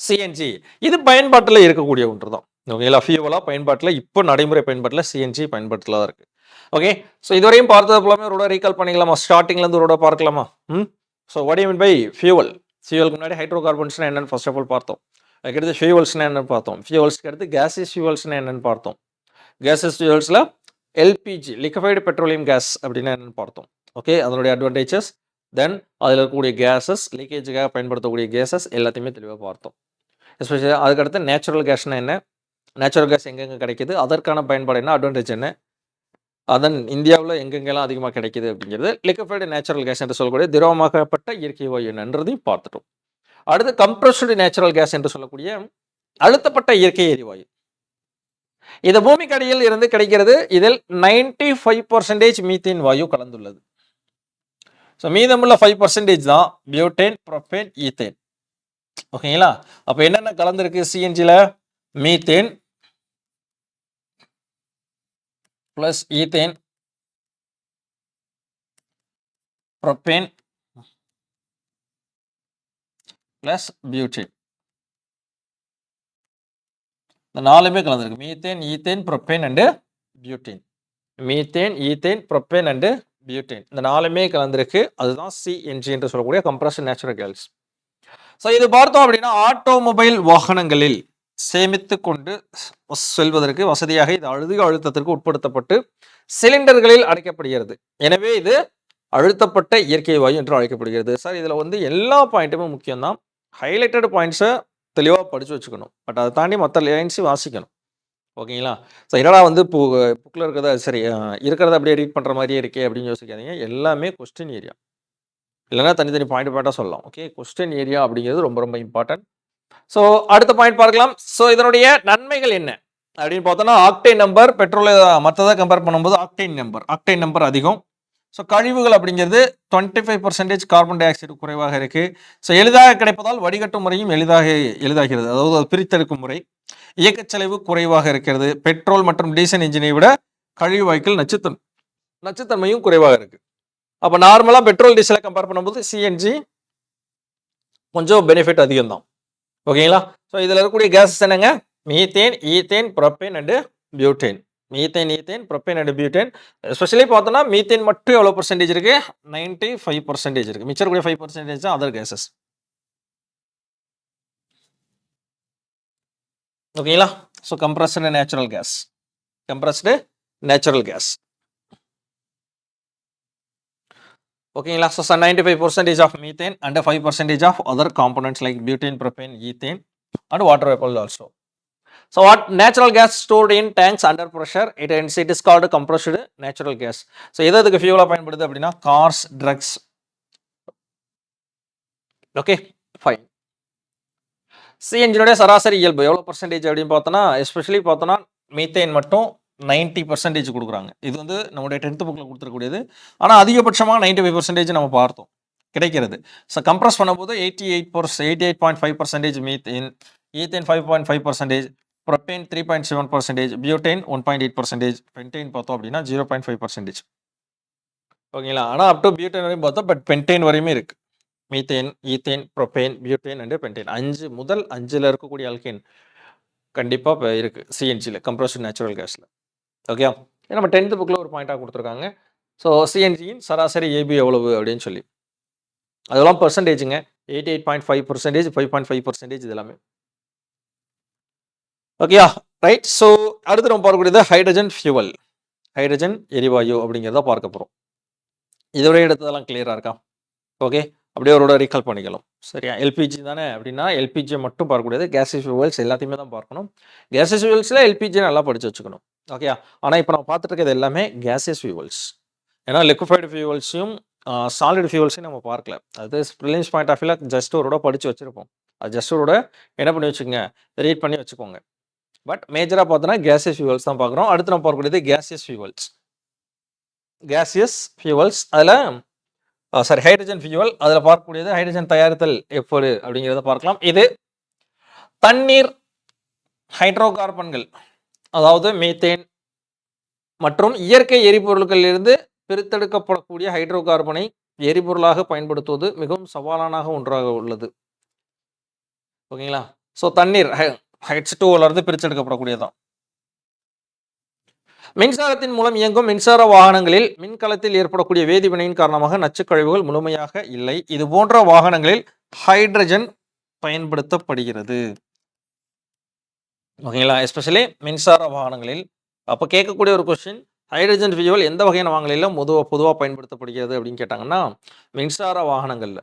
சிஎன்ஜி, இது பயன்பாட்டில் இருக்கக்கூடிய ஒன்று தான். ஓகேங்களா? ஃபியூவலாக பயன்பாட்டில் இப்போ நடைமுறை பயன்பாட்டில் சிஎன்ஜி பயன்பாட்டில் தான் இருக்குது. ஓகே, ஸோ இதுவரையும் பார்த்தது போலாமே ஒரு ரீகால் பண்ணிக்கலாமா? ஸ்டார்டிங்லேருந்து ஒரு பார்க்கலாமா? So what you mean by fuel? ஃபியூவலுக்கு முன்னாடி ஹைட்ரோ கார்பன்ஸ்னா என்னன்னு ஃபர்ஸ்ட் ஆஃப் ஆல் பார்த்தோம். அதுக்கடுத்து ஃபியூவல்ஸ்னா என்னன்னு பார்த்தோம். ஃபியூவல்ஸ்க்கு அடுத்து கேஸஸ் ஃபியூவல்ஸ்னா என்னன்னு பார்த்தோம். கேஸஸ் ஃபியூவல்ஸில் எல்பிஜி லிக்விஃபைடு பெட்ரோலியம் கேஸ் அப்படின்னா என்னென்னு பார்த்தோம். ஓகே, அதனுடைய அட்வான்டேஜஸ், தென் அதில் இருக்கக்கூடிய கேஸஸ், லீக்கேஜுக்காக பயன்படுத்தக்கூடிய கேஸஸ் எல்லாத்தையுமே தெளிவாக பார்த்தோம். எஸ்பெஷலி அதுக்கடுத்து நேச்சுரல் கேஸ்னால் என்ன, நேச்சுரல் கேஸ் எங்கெங்கே கிடைக்கிது, அதற்கான பயன்பாடு என்ன, அட்வான்டேஜ் என்ன, அதன் இந்தியாவில் எங்கெங்கெல்லாம் அதிகமாக கிடைக்கிது அப்படிங்கிறது, லிக்விஃபைடு நேச்சுரல் கேஸ் என்று சொல்லக்கூடிய திரவமாக்கப்பட்ட இயற்கை வாயு என்னன்றதையும் பார்த்துட்டோம். அடுத்து கம்ப்ரஸ்டு நேச்சுரல் கேஸ் என்று சொல்லக்கூடிய அழுத்தப்பட்ட இயற்கை எரிவாயு. இது பூமிக்கு அடியில் இருந்து கிடைக்கிறது. இதில் 95% மீத்தேன் வாயு கலந்துள்ளது. ஸோ மீதமுள்ள 5% தான் பியூட்டேன், ப்ரோபேன், ஈத்தேன். ஓகேங்களா? அப்போ என்னென்ன கலந்துருக்கு சிஎன்ஜியில்? Methane plus ethane, propane plus butane. இந்த நாலுமே கலந்துருக்கு. Methane, ethane, propane and butane. Methane, ethane, propane and butane. இந்த நாலுமே கலந்துருக்கு. அதுதான் சிஎன்ஜி என்று சொல்லக்கூடிய கம்ப்ரஸ்டு நேச்சுரல் கேஸ். ஸோ இது பார்த்தோம் அப்படின்னா ஆட்டோமொபைல் வாகனங்களில் சேமித்து கொண்டு செல்வதற்கு வசதியாக இது அதிக அழுத்தத்திற்கு உட்படுத்தப்பட்டு சிலிண்டர்களில் அடைக்கப்படுகிறது. எனவே இது அழுத்தப்பட்ட இயற்கை வாயு என்று அழைக்கப்படுகிறது. சார் இதில் வந்து எல்லா பாயிண்ட்டுமே முக்கியம்தான். ஹைலைட்டட் பாயிண்ட்ஸை தெளிவாக படித்து வச்சுக்கணும். பட் அதை தாண்டி மற்ற லைன்ஸையும் வாசிக்கணும். ஓகேங்களா? ஸோ என்னடா வந்து புக்கில் இருக்கிறத சரி இருக்கிறத அப்படியே ரீட் பண்ணுற மாதிரியே இருக்கே அப்படின்னு யோசிக்காதீங்க. எல்லாமே கொஸ்டின் ஏரியா, இல்லைன்னா தனித்தனி பாயிண்ட்டாக சொல்லலாம். ஓகே, கொஸ்டின் ஏரியா அப்படிங்கிறது ரொம்ப ரொம்ப இம்பார்ட்டன்ட். ஸோ அடுத்த பாயிண்ட் பார்க்கலாம். ஸோ இதனுடைய நன்மைகள் என்ன அப்படின்னு பார்த்தோன்னா, ஆக்டைன் நம்பர் பெட்ரோல் மற்றதை கம்பேர் பண்ணும்போது ஆக்டைன் நம்பர் அதிகம். ஸோ கழிவுகள் அப்படிங்கிறது 25% கார்பன் டை ஆக்சைடு குறைவாக இருக்குது. ஸோ எளிதாக கிடைப்பதால் வடிகட்டும் முறையும் எளிதாகிறது. அதாவது அது பிரித்தெடுக்கும் முறை, இயக்க செலவு குறைவாக இருக்கிறது. பெட்ரோல் மற்றும் டீசல் இன்ஜினை விட கழிவு வாயுக்கள் நச்சுத்தன்மையும் குறைவாக இருக்குது. அப்போ நார்மலாக பெட்ரோல் டீசலை கம்பேர் பண்ணும்போது சிஎன்ஜி கொஞ்சம் பெனிஃபிட் அதிகம் தான். ஓகேங்களா? ஸோ இதில் இருக்கக்கூடிய கேஸஸ் என்னங்க? Methane, ethane, propane and butane. Methane, ethane, propane and butane. Especially பார்த்தோன்னா மீத்தேன் மட்டும் எவ்வளோ பர்சன்டேஜ் இருக்குது? 95% இருக்குது. மிச்சம் கூடிய 5% தான் அதர் கேஸஸ். ஓகேங்களா? So compressed natural gas. ஓகேங்களா? So 95% of methane and 5% of other components like butane, propane, ethane and water vapour also. So what natural gas stored in tanks under pressure, it is called compressed natural gas. So எதுக்கு ஃபியூலா பயன்படுது அப்படின்னா கார்ஸ், ட்ரக்ஸ். Okay fine. சிஎன்ஜினுடைய சராசரி இயல்பு எவ்வளோ பர்சன்டேஜ் அப்படின்னு பார்த்தோன்னா, எஸ்பெஷலி பார்த்தோன்னா மீத்தேன் மட்டும் 90% கொடுக்குறாங்க. இது வந்து நம்முடைய 10th புக்கில் கொடுத்துருக்கூடியது. ஆனால் அதிகபட்சமாக 95% நம்ம பார்த்தோம் கிடைக்கிறது. ஸோ கம்ப்ரஸ் பண்ணும்போது 88.5% methane, ethane 5.5%, propane 3.7%, butane 1.8%, pentane பார்த்தோம் அப்படின்னா 0.5%. ஓகேங்களா? ஆனால் அப் டு பியூட்டேன் வரையும் பார்த்தோம், பட் பென்டேன் வரையுமே இருக்குது. Methane, ethane, propane, butane and pentane 5 முதல் 5ல் இருக்கக்கூடிய அல்கேன் கண்டிப்பாக இப்போ இருக்குது சிஎன்ஜியில், கம்ப்ரஸ்டு நேச்சுரல் கேஸில். ஓகே, நம்ம 10th புக்கில் ஒரு பாயிண்டாக கொடுத்துருக்காங்க. ஸோ சிஎன்ஜியின் சராசரி ஏபி எவ்வளவு அப்படின்னு சொல்லி, அதெல்லாம் பர்சன்டேஜுங்க. 88.5%, 5.5% இது எல்லாமே. ஓகேயா? ரைட். ஸோ அடுத்து நம்ம பார்க்கக்கூடியது ஹைட்ரஜன் ஃபியூவல், ஹைட்ரஜன் எரிவாயு அப்படிங்கிறத பார்க்க போகிறோம். இதோட எடுத்ததெல்லாம் கிளியராக இருக்கா? ஓகே, அப்படியே அவரோட ரீகால் பண்ணிக்கலாம். சரியா? எல்பிஜி தானே அப்படின்னா எல்பிஜியை மட்டும் பார்க்கக்கூடியது. கேஸஸ் ஃபியூவல்ஸ் எல்லாத்தையுமே தான் பார்க்கணும். கேஸஸ் ஃபியூவல்ஸில் எல்பிஜி நல்லா படித்து வச்சுக்கணும். ஓகே, ஆனால் இப்போ நம்ம பார்த்துட்டு இருக்கிறது எல்லாமே கேஸஸ் ஃபியூவல்ஸ். ஏன்னா லிக்விஃபைடு ஃபியூவல்ஸையும் சாலிட் ஃபியூவல்ஸையும் நம்ம பார்க்கல. அது ப்ரிலிம்ஸ் பாயிண்ட் ஆஃப் வியூவில் ஜஸ்ட் ஒருட படித்து வச்சுருப்போம். அது ஜஸ்ட் ஒருட என்ன பண்ணி வச்சுக்கோங்க, ரீட் பண்ணி வச்சுக்கோங்க. பட் மேஜராக பார்த்தோன்னா கேஸியஸ் ஃபியூவல்ஸ் தான் பார்க்குறோம். அடுத்து நம்ம பார்க்கக்கூடியது கேஸியஸ் ஃபியூவல்ஸ். அதில் ஹைட்ரஜன் ஃபியூவல். அதில் பார்க்கக்கூடியது ஹைட்ரஜன் தயாரித்தல் எப்போது அப்படிங்கிறத பார்க்கலாம். இது தண்ணீர், ஹைட்ரோகார்பன்கள், அதாவது மீத்தேன் மற்றும் இயற்கை எரிபொருட்களிலிருந்து பிரித்தெடுக்கப்படக்கூடிய ஹைட்ரோகார்பனை எரிபொருளாக பயன்படுத்துவது மிகவும் சவாலான ஒன்றாக உள்ளது. ஓகேங்களா? ஸோ தண்ணீர் H2O பிரிச்செடுக்கப்படக்கூடியதான். மின்சாரத்தின் மூலம் இயங்கும் மின்சார வாகனங்களில் மின்கலத்தில் ஏற்படக்கூடிய வேதிவினையின் காரணமாக நச்சுக்கழிவுகள் முழுமையாக இல்லை. இது போன்ற வாகனங்களில் ஹைட்ரஜன் பயன்படுத்தப்படுகிறது. ஓகேங்களா? எஸ்பெஷலி மின்சார வாகனங்களில் அப்போ கேட்கக்கூடிய ஒரு கொஸ்டின், ஹைட்ரஜன் ஃபியூவல் எந்த வகையான வாகனங்களில் பொதுவாக பயன்படுத்தப்படுகிறது அப்படின்னு கேட்டாங்கன்னா, மின்சார வாகனங்கள்ல.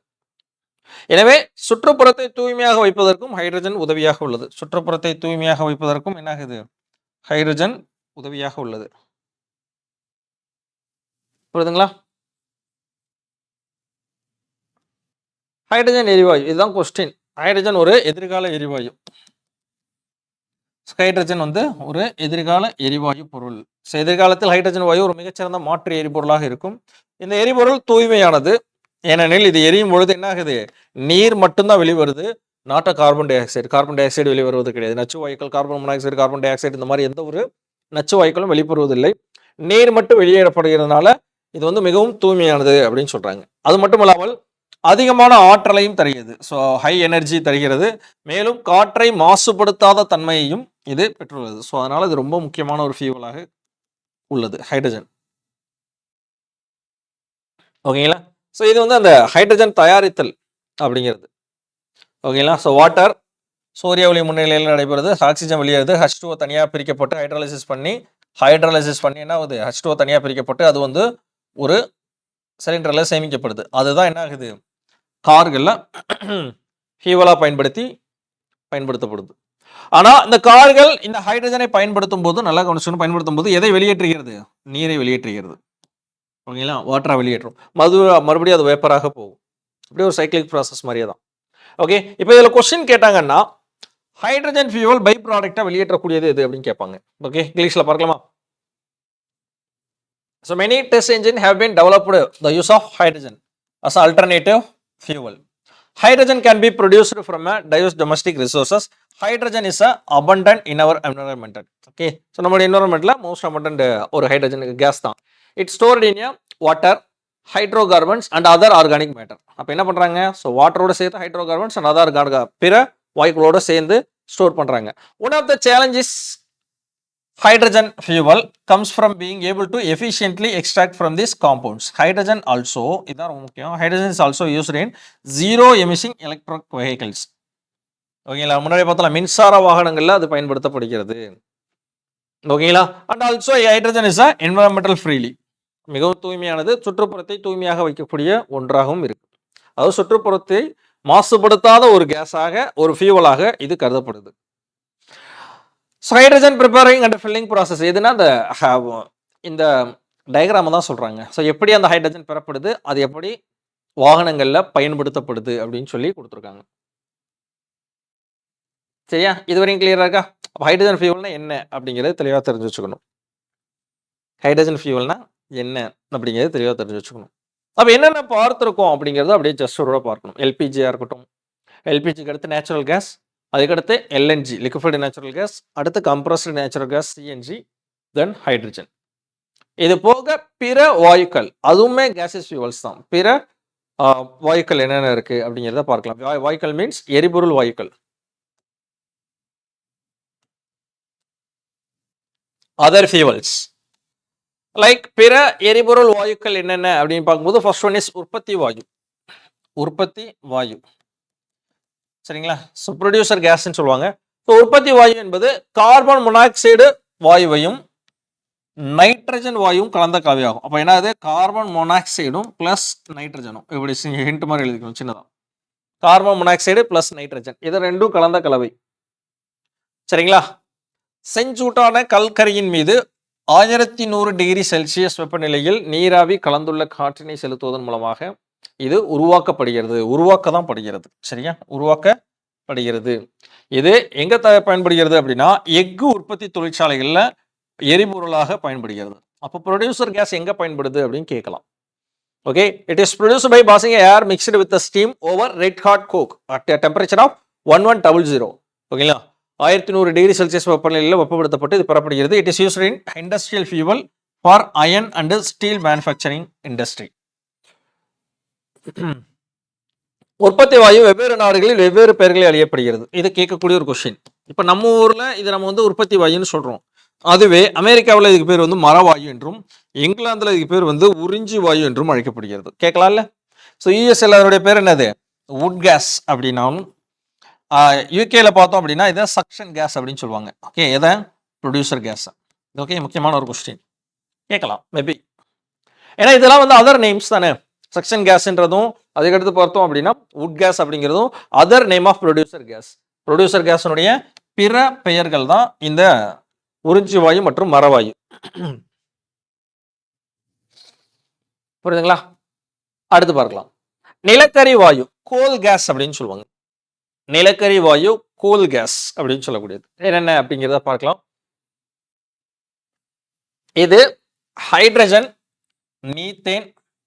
எனவே சுற்றுப்புறத்தை தூய்மையாக வைப்பதற்கும் ஹைட்ரஜன் உதவியாக உள்ளது. சுற்றுப்புறத்தை தூய்மையாக வைப்பதற்கும் என்ன ஆகுது? ஹைட்ரஜன் உதவியாக உள்ளது. புரியுதுங்களா? ஹைட்ரஜன் எரிவாயு, இதுதான் கொஸ்டின். ஹைட்ரஜன் ஒரு எதிர்கால எரிவாயு. ஹைட்ரஜன் வந்து ஒரு எதிர்கால எரிவாயு பொருள். எதிர்காலத்தில் ஹைட்ரஜன் வாயு ஒரு மிகச்சிறந்த மாற்று எரிபொருளாக இருக்கும். இந்த எரிபொருள் தூய்மையானது, ஏனெனில் இது எரியும் பொழுது என்ன ஆகுது? நீர் மட்டும்தான் வெளிவருது, not carbon dioxide. Carbon dioxide வெளிவருவது கிடையாது. நச்சு வாயுக்கள், carbon monoxide, carbon dioxide, இந்த மாதிரி எந்த ஒரு நச்சு வாயுக்களும் வெளிப்படுவதில்லை. நீர் மட்டும் வெளியேறப்படுகிறதுனால இது வந்து மிகவும் தூய்மையானது அப்படின்னு சொல்றாங்க. அது மட்டும் இல்லாமல் அதிகமான ஆற்றலையும் தருகிறது. ஸோ ஹை எனர்ஜி தருகிறது. மேலும் காற்றை மாசுபடுத்தாத தன்மையையும் இது பெற்றுள்ளது. ஸோ அதனால இது ரொம்ப முக்கியமான ஒரு ஃபியூவலாக உள்ளது ஹைட்ரஜன். ஓகேங்களா? ஸோ இது வந்து அந்த ஹைட்ரஜன் தயாரித்தல் அப்படிங்கிறது. ஓகேங்களா? ஸோ வாட்டர் சூரிய ஒளி முன்னிலையில் நடைபெறுது. ஆக்சிஜன் வெளியேறுது. H2O தனியாக பிரிக்கப்பட்டு ஹைட்ராலிசிஸ் பண்ணி என்ன ஆகுது? H2O தனியாக பிரிக்கப்பட்டு அது வந்து ஒரு சிலிண்டரில் சேமிக்கப்படுது. அதுதான் என்ன ஆகுது? கார்களில் ஃபியூவலாக பயன்படுத்தப்படுது. ஆனால் இந்த கார்கள் இந்த ஹைட்ரஜனை பயன்படுத்தும் போது, நல்லா கவனிச்சுக்கணும், பயன்படுத்தும் போது எதை வெளியேற்றுகிறது? நீரை வெளியேற்றுகிறது. ஓகேங்களா? வாட்டராக வெளியேற்றும். மறுபடியும் அது வேப்பராக போகும். இப்படி ஒரு சைக்கிளிக் ப்ராசஸ் மாதிரியே தான். ஓகே, இப்போ இதில் கொஸ்டின் கேட்டாங்கன்னா ஹைட்ரஜன் ஃபியூவல் பை ப்ராடக்டாக வெளியேற்றக்கூடியது எது அப்படின்னு கேட்பாங்க. ஓகே, இங்கிலீஷில் பார்க்கலாமா? So many test engines have been developed the use of hydrogen as alternative fuel. Hydrogen can be produced from a diverse domestic resources. Hydrogen is abundant in our environment. Okay, so நம்மளுடைய environmentல most abundant ஒரு hydrogen gas தான். It's stored in a water, hydrocarbons and other organic matter. அப்போ என்ன பண்றாங்க? ஸோ வாட்டரோட சேர்த்து ஹைட்ரோகார்பன்ஸ் அண்ட் அதர் பிற வாயுக்களோட சேர்ந்து ஸ்டோர் பண்றாங்க. One of the challenges hydrogen fuel comes from being able to efficiently extract from these compounds. Hydrogen also, இதான் ரொம்ப முக்கியம், hydrogen is also used in zero emission electric vehicles. ஓகேங்களா? முன்னாடி பார்த்தலாம் மின்சார வாகனங்கள்ல அது பயன்படுத்தப்படுகிறது. ஓகேங்களா? And also hydrogen is environmental freely, மிகவும் தூய்மையானது, சுற்றுப்புறத்தை தூய்மையாக வைக்கக்கூடிய ஒன்றாகவும் இருக்கு. அதாவது சுற்றுப்புறத்தை மாசுபடுத்தாத ஒரு கேஸாக, ஒரு ஃபியூவலாக இது கருதப்படுது. Hydrogen preparing and filling process எதுனா இந்த டயக்ராம் தான் சொல்கிறாங்க. ஸோ எப்படி அந்த ஹைட்ரஜன் பெறப்படுது, அது எப்படி வாகனங்களில் பயன்படுத்தப்படுது அப்படின்னு சொல்லி கொடுத்துருக்காங்க. சரியா? இதுவரையும் கிளியராக இருக்கா? ஹைட்ரஜன் ஃபியூவல்னா என்ன அப்படிங்கிறது தெளிவாக தெரிஞ்சு வச்சுக்கணும். ஹைட்ரஜன் ஃபியூவல்னா என்ன அப்படிங்கிறது தெளிவாக தெரிஞ்சு வச்சுக்கணும். அப்போ என்னென்ன பார்த்துருக்கோம் அப்படிங்கிறத அப்படியே ஜஸ்ட் ஒரு பார்க்கணும். எல்பிஜியாக இருக்கட்டும், எல்பிஜிக்கு அடுத்து நேச்சுரல் கேஸ், அதுக்கடுத்து எல்என்ஜி லிக்விஃபைடு நேச்சுரல் கேஸ், அடுத்து கம்ப்ரஸ்டு நேச்சுரல் கேஸ் சிஎன்ஜி, தென் ஹைட்ரஜன். இது போக பிற வாயுக்கள், அதுவுமே கேஸஸ் ஃபியூவல்ஸ் தான். பிற வாயுக்கள் என்னென்ன இருக்கு அப்படிங்கிறத பார்க்கலாம். வாயுக்கள் மீன்ஸ் எரிபொருள் வாயுக்கள். அதர் ஃபியூவல்ஸ் லைக் பிற எரிபொருள் வாயுக்கள் என்னென்ன அப்படின்னு பார்க்கும்போது ஃபர்ஸ்ட் ஒன் இஸ் உற்பத்தி வாயு. சரிங்களா? ஸோ ப்ரொடியூசர் கேஸ்ன்னு சொல்லுவாங்க. ஸோ உற்பத்தி வாயு என்பது கார்பன் மோனாக்சைடு வாயுவையும் நைட்ரஜன் வாயுவும் கலந்த கலவையாகும். அப்போ என்னது? கார்பன் மோனாக்சைடும் பிளஸ் நைட்ரஜனும். இப்படி ஹிண்ட் மாதிரி எழுதிக்கணும் சின்னதாக. கார்பன் மோனாக்சைடு பிளஸ் நைட்ரஜன், இது ரெண்டும் கலந்த கலவை. சரிங்களா? செஞ்சூட்டான கல்கரியின் மீது 1100 டிகிரி செல்சியஸ் வெப்பநிலையில் நீராவி கலந்துள்ள காற்றினை செலுத்துவதன் மூலமாக இது உருவாக்கப்படுகிறது. சரியா? உருவாக்கப்படுகிறது. இது எங்க பயன்படுகிறது அப்படின்னா எஃகு உற்பத்தி தொழிற்சாலைகள்ல எரிபொருளாக பயன்படுகிறது. அப்போ ப்ரொடியூசர் கேஸ் எங்க பயன்படுது அப்படின்னு கேட்கலாம். Okay, it is produced by passing air mixed with steam over red hot coke at temperature of 1100. ஓகேங்களா? 1100 டிகிரி செல்சியஸ் வெப்பநிலையில் வெப்பப்படுத்தப்பட்டு இது பெறப்படுகிறது. It is used in industrial fuel for iron and steel manufacturing industry. உற்பத்தி வாயு வெவ்வேறு நாடுகளில் வெவ்வேறு பெயர்களில் அறியப்படுகிறது. இது கேட்கக்கூடிய ஒரு கொஸ்டின். இப்போ நம்ம ஊரில் இது நம்ம வந்து உற்பத்தி வாயுன்னு சொல்கிறோம். அதுவே அமெரிக்காவில் இதுக்கு பேர் வந்து மரவாயு என்றும், இங்கிலாந்தில் இதுக்கு பேர் வந்து உறிஞ்சி வாயு என்றும் அழைக்கப்படுகிறது. கேட்கலாம்ல? ஸோ யூஎஸ்எல் அதனுடைய பேர் என்னது? வுட் கேஸ் அப்படின்னாலும், யூகேல பார்த்தோம் அப்படின்னா இதை சக்ஷன் கேஸ் அப்படின்னு சொல்லுவாங்க. ஓகே, எதை? Producer case. ஓகே, முக்கியமான ஒரு கொஸ்டின் கேட்கலாம் மேபி. ஏன்னா இதெல்லாம் வந்து அதர் நேம்ஸ் தானே. சக்ஷன் கேஸ்ன்றதும் அதுக்கடுத்து பார்த்தோம் அப்படின்னா வுட் கேஸ் அப்படிங்கிறதும் other name of producer gas. Producer கேஸினுடைய பிற பெயர்கள் தான் இந்த உறிஞ்சி வாயு மற்றும் மரவாயு. புரியுதுங்களா? அடுத்து பார்க்கலாம். நிலக்கரி வாயு கோல் கேஸ் அப்படின்னு சொல்லுவாங்க. நிலக்கரி வாயு கோல் கேஸ் அப்படின்னு சொல்லக்கூடியது என்னென்ன அப்படிங்கிறத பார்க்கலாம். இது hydrogen, methane,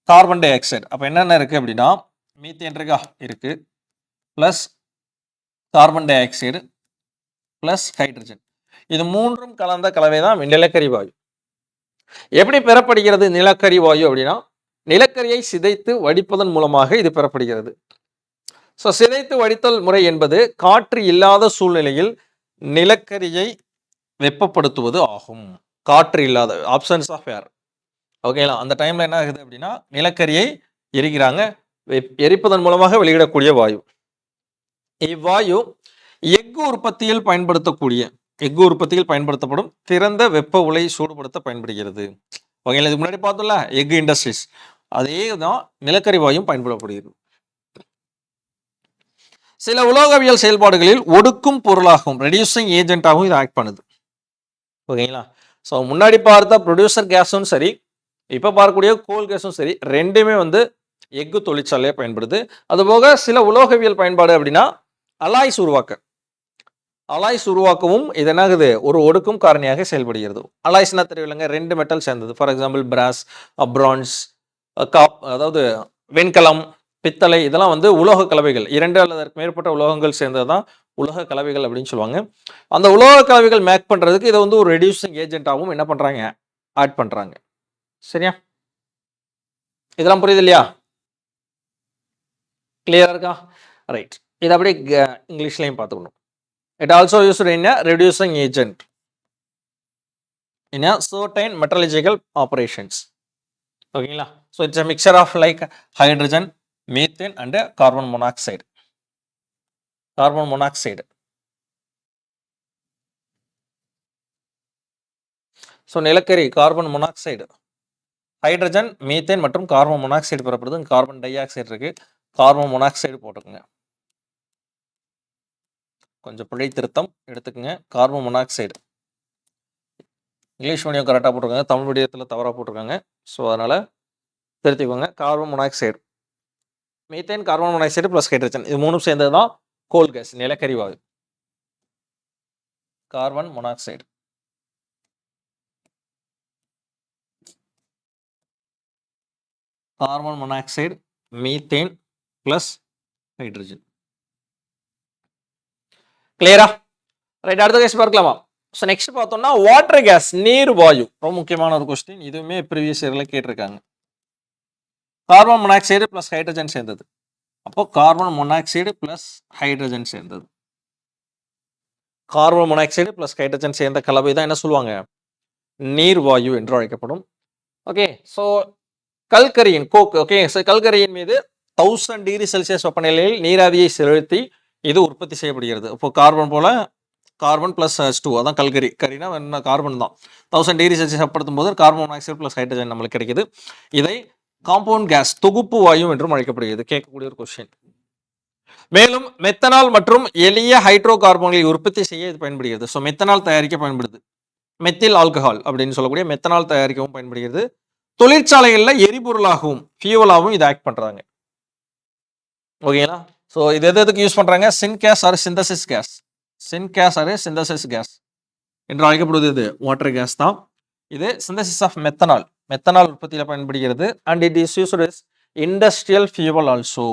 carbon di oxide. அப்போ என்னென்ன இருக்கு அப்படின்னா மீத்தேன் இருக்கா இருக்கு, plus carbon di oxide plus hydrogen. இது மூன்றும் கலந்த கலவை தான் நிலக்கரி வாயு. எப்படி பெறப்படுகிறது நிலக்கரி வாயு அப்படின்னா நிலக்கரியை சிதைத்து வடிப்பதன் மூலமாக இது பெறப்படுகிறது. ஸோ சிதைத்து வடித்தல் முறை என்பது காற்று இல்லாத சூழ்நிலையில் நிலக்கரியை வெப்பப்படுத்துவது ஆகும். காற்று இல்லாத ஆப்ஷன்ஸ் ஆஃப் ஏர். ஓகேங்களா? அந்த டைம்ல என்ன ஆகுது அப்படின்னா நிலக்கரியை எரிக்கிறாங்க. எரிப்பதன் மூலமாக வெளியிடக்கூடிய வாயு. இவ்வாயு எஃகு உற்பத்தியில் பயன்படுத்தப்படும் திறந்த வெப்ப உலை சூடுபடுத்த பயன்படுகிறது. ஓகேங்களா? இதுக்கு முன்னாடி பார்த்தோம்ல எஃகு இண்டஸ்ட்ரீஸ், அதே தான் நிலக்கரி வாயும் பயன்படப்படுகிறது. சில உலோகவியல் செயல்பாடுகளில் ஒடுக்கும் பொருளாகவும் ரெடியூசிங் ஏஜென்ட்டாகவும் இது ஆக்ட் பண்ணுது. ஓகேங்களா? ஸோ முன்னாடி பார்த்த ப்ரொடியூசர் கேஸும் சரி, இப்போ பார்க்கக்கூடிய கோல் கேஸும் சரி, ரெண்டுமே வந்து எஃகு தொழிற்சாலையை பயன்படுது. அதுபோக சில உலோகவியல் பயன்பாடு அப்படின்னா அலாய்ஸ் உருவாக்கவும் இது என்னாகுது ஒரு ஒடுக்கும் காரணியாக செயல்படுகிறது. அலாய்ஸ்னா தெரியலங்க, ரெண்டு மெட்டல் சேர்ந்தது. ஃபார் எக்ஸாம்பிள் பிராஸ், பிரான்ஸ், அதாவது வெண்கலம், பித்தளை, இதெல்லாம் வந்து உலோக கலவைகள். 2 அல்லது அதற்கு மேற்பட்ட உலோகங்கள் சேர்ந்தது தான் உலோக கலவைகள் அப்படின்னு சொல்லுவாங்க. அந்த உலோக கலவைகள் மேக் பண்றதுக்கு இதை வந்து ஒரு ரெடியூசிங் ஏஜென்ட்டாகவும் என்ன பண்றாங்க, ஆட் பண்றாங்க. சரியா? இதெல்லாம் புரியுது இல்லையா? கிளியரா இருக்கா? ரைட். இது அப்படியே இங்கிலீஷ்லையும் பார்த்துக்கணும். It also used in a reducing agent in a certain metallurgical operations. ஓகேங்களா? So it's a mixture of like hydrogen, methane and carbon monoxide. So நிலக்கரி கார்பன் மொனாக்சைடு, ஹைட்ரஜன், மீத்தேன் மற்றும் கார்பன் மொனாக்சைடு பெறப்படுது. கார்பன் டை ஆக்சைடு இருக்கு, கார்பன் மொனாக்சைடு போட்டுக்கோங்க. கொஞ்சம் பிழை திருத்தம் எடுத்துக்கோங்க. கார்பன் மொனாக்சைடு இங்கிலீஷ் மீடியம் கரெக்டாக போட்டிருக்காங்க, தமிழ் மீடியத்தில் தவறாக போட்டிருக்காங்க. ஸோ அதனால் திருத்திக்கோங்க. Carbon monoxide, methane, carbon monoxide plus hydrogen, இது மூணும் சேர்ந்தது தான் கோல் கேஸ், நிலக்கரி வாயு. Carbon monoxide, methane plus hydrogen. கிளியரா? ரைட். அடுத்த கேஸ் பார்க்கலாமா? ஸோ நெக்ஸ்ட் பார்த்தோம்னா வாட்டர் கேஸ், நீர் வாயு. ரொம்ப முக்கியமான ஒரு கொஸ்டின், இதுவுமே ப்ரீவியஸ் இயரில் கேட்டிருக்காங்க. கார்பன் மொனாக்சைடு ப்ளஸ் ஹைட்ரஜன் சேர்ந்தது. அப்போ கார்பன் மொனாக்சைடு ப்ளஸ் ஹைட்ரஜன் சேர்ந்தது. கார்பன் மொனாக்சைடு ப்ளஸ் ஹைட்ரஜன் சேர்ந்த கலவை தான் என்ன சொல்லுவாங்க, நீர் வாயு என்று அழைக்கப்படும். ஓகே. ஸோ கல்கரியின் கோக், ஓகே, ஸோ கல்கரியின் மீது 1000 டிகிரி செல்சியஸ் வெப்பநிலையில் நீராவியை செலுத்தி இது உற்பத்தி செய்யப்படுகிறது. இப்போ கார்பன் போல கார்பன் பிளஸ் H2, அதான் கல்கரி. கரினா என்ன, கார்பன் தான். 1000 டிகிரி செல்சியஸ் வெப்பப்படுத்தும் போது கார்பன் மோனாக்சைடு பிளஸ் ஹைட்ரஜன் நம்மளுக்கு கிடைக்குது. இதை காம்பவுண்ட் கேஸ், தொகுப்பு வாயு என்றும் அழைக்கப்படுகிறது. கேட்கக்கூடிய ஒரு கொஸ்டின். மேலும் மெத்தனால் மற்றும் எளிய ஹைட்ரோ கார்பன்களை உற்பத்தி செய்ய இது பயன்படுகிறது. ஸோ மெத்தனால் தயாரிக்க பயன்படுது. மெத்தில் ஆல்கஹால் அப்படின்னு சொல்லக்கூடிய மெத்தனால் தயாரிக்கவும் பயன்படுகிறது. தொழிற்சாலைகளில் எரிபொருளாகவும் ஃபியூவலாகவும் இது ஆக்ட் பண்றாங்க. ஓகேங்களா? ஸோ இது எதுக்கு யூஸ் பண்றாங்க, syngas or synthesis gas. Syngas or synthesis gas என்று அழைக்கப்படுவது இது வாட்டர் கேஸ் தான். இது சிந்தசிஸ் ஆஃப் மெத்தனால் உற்பத்தியில் பயன்படுகிறது. And it is used is industrial fuel also.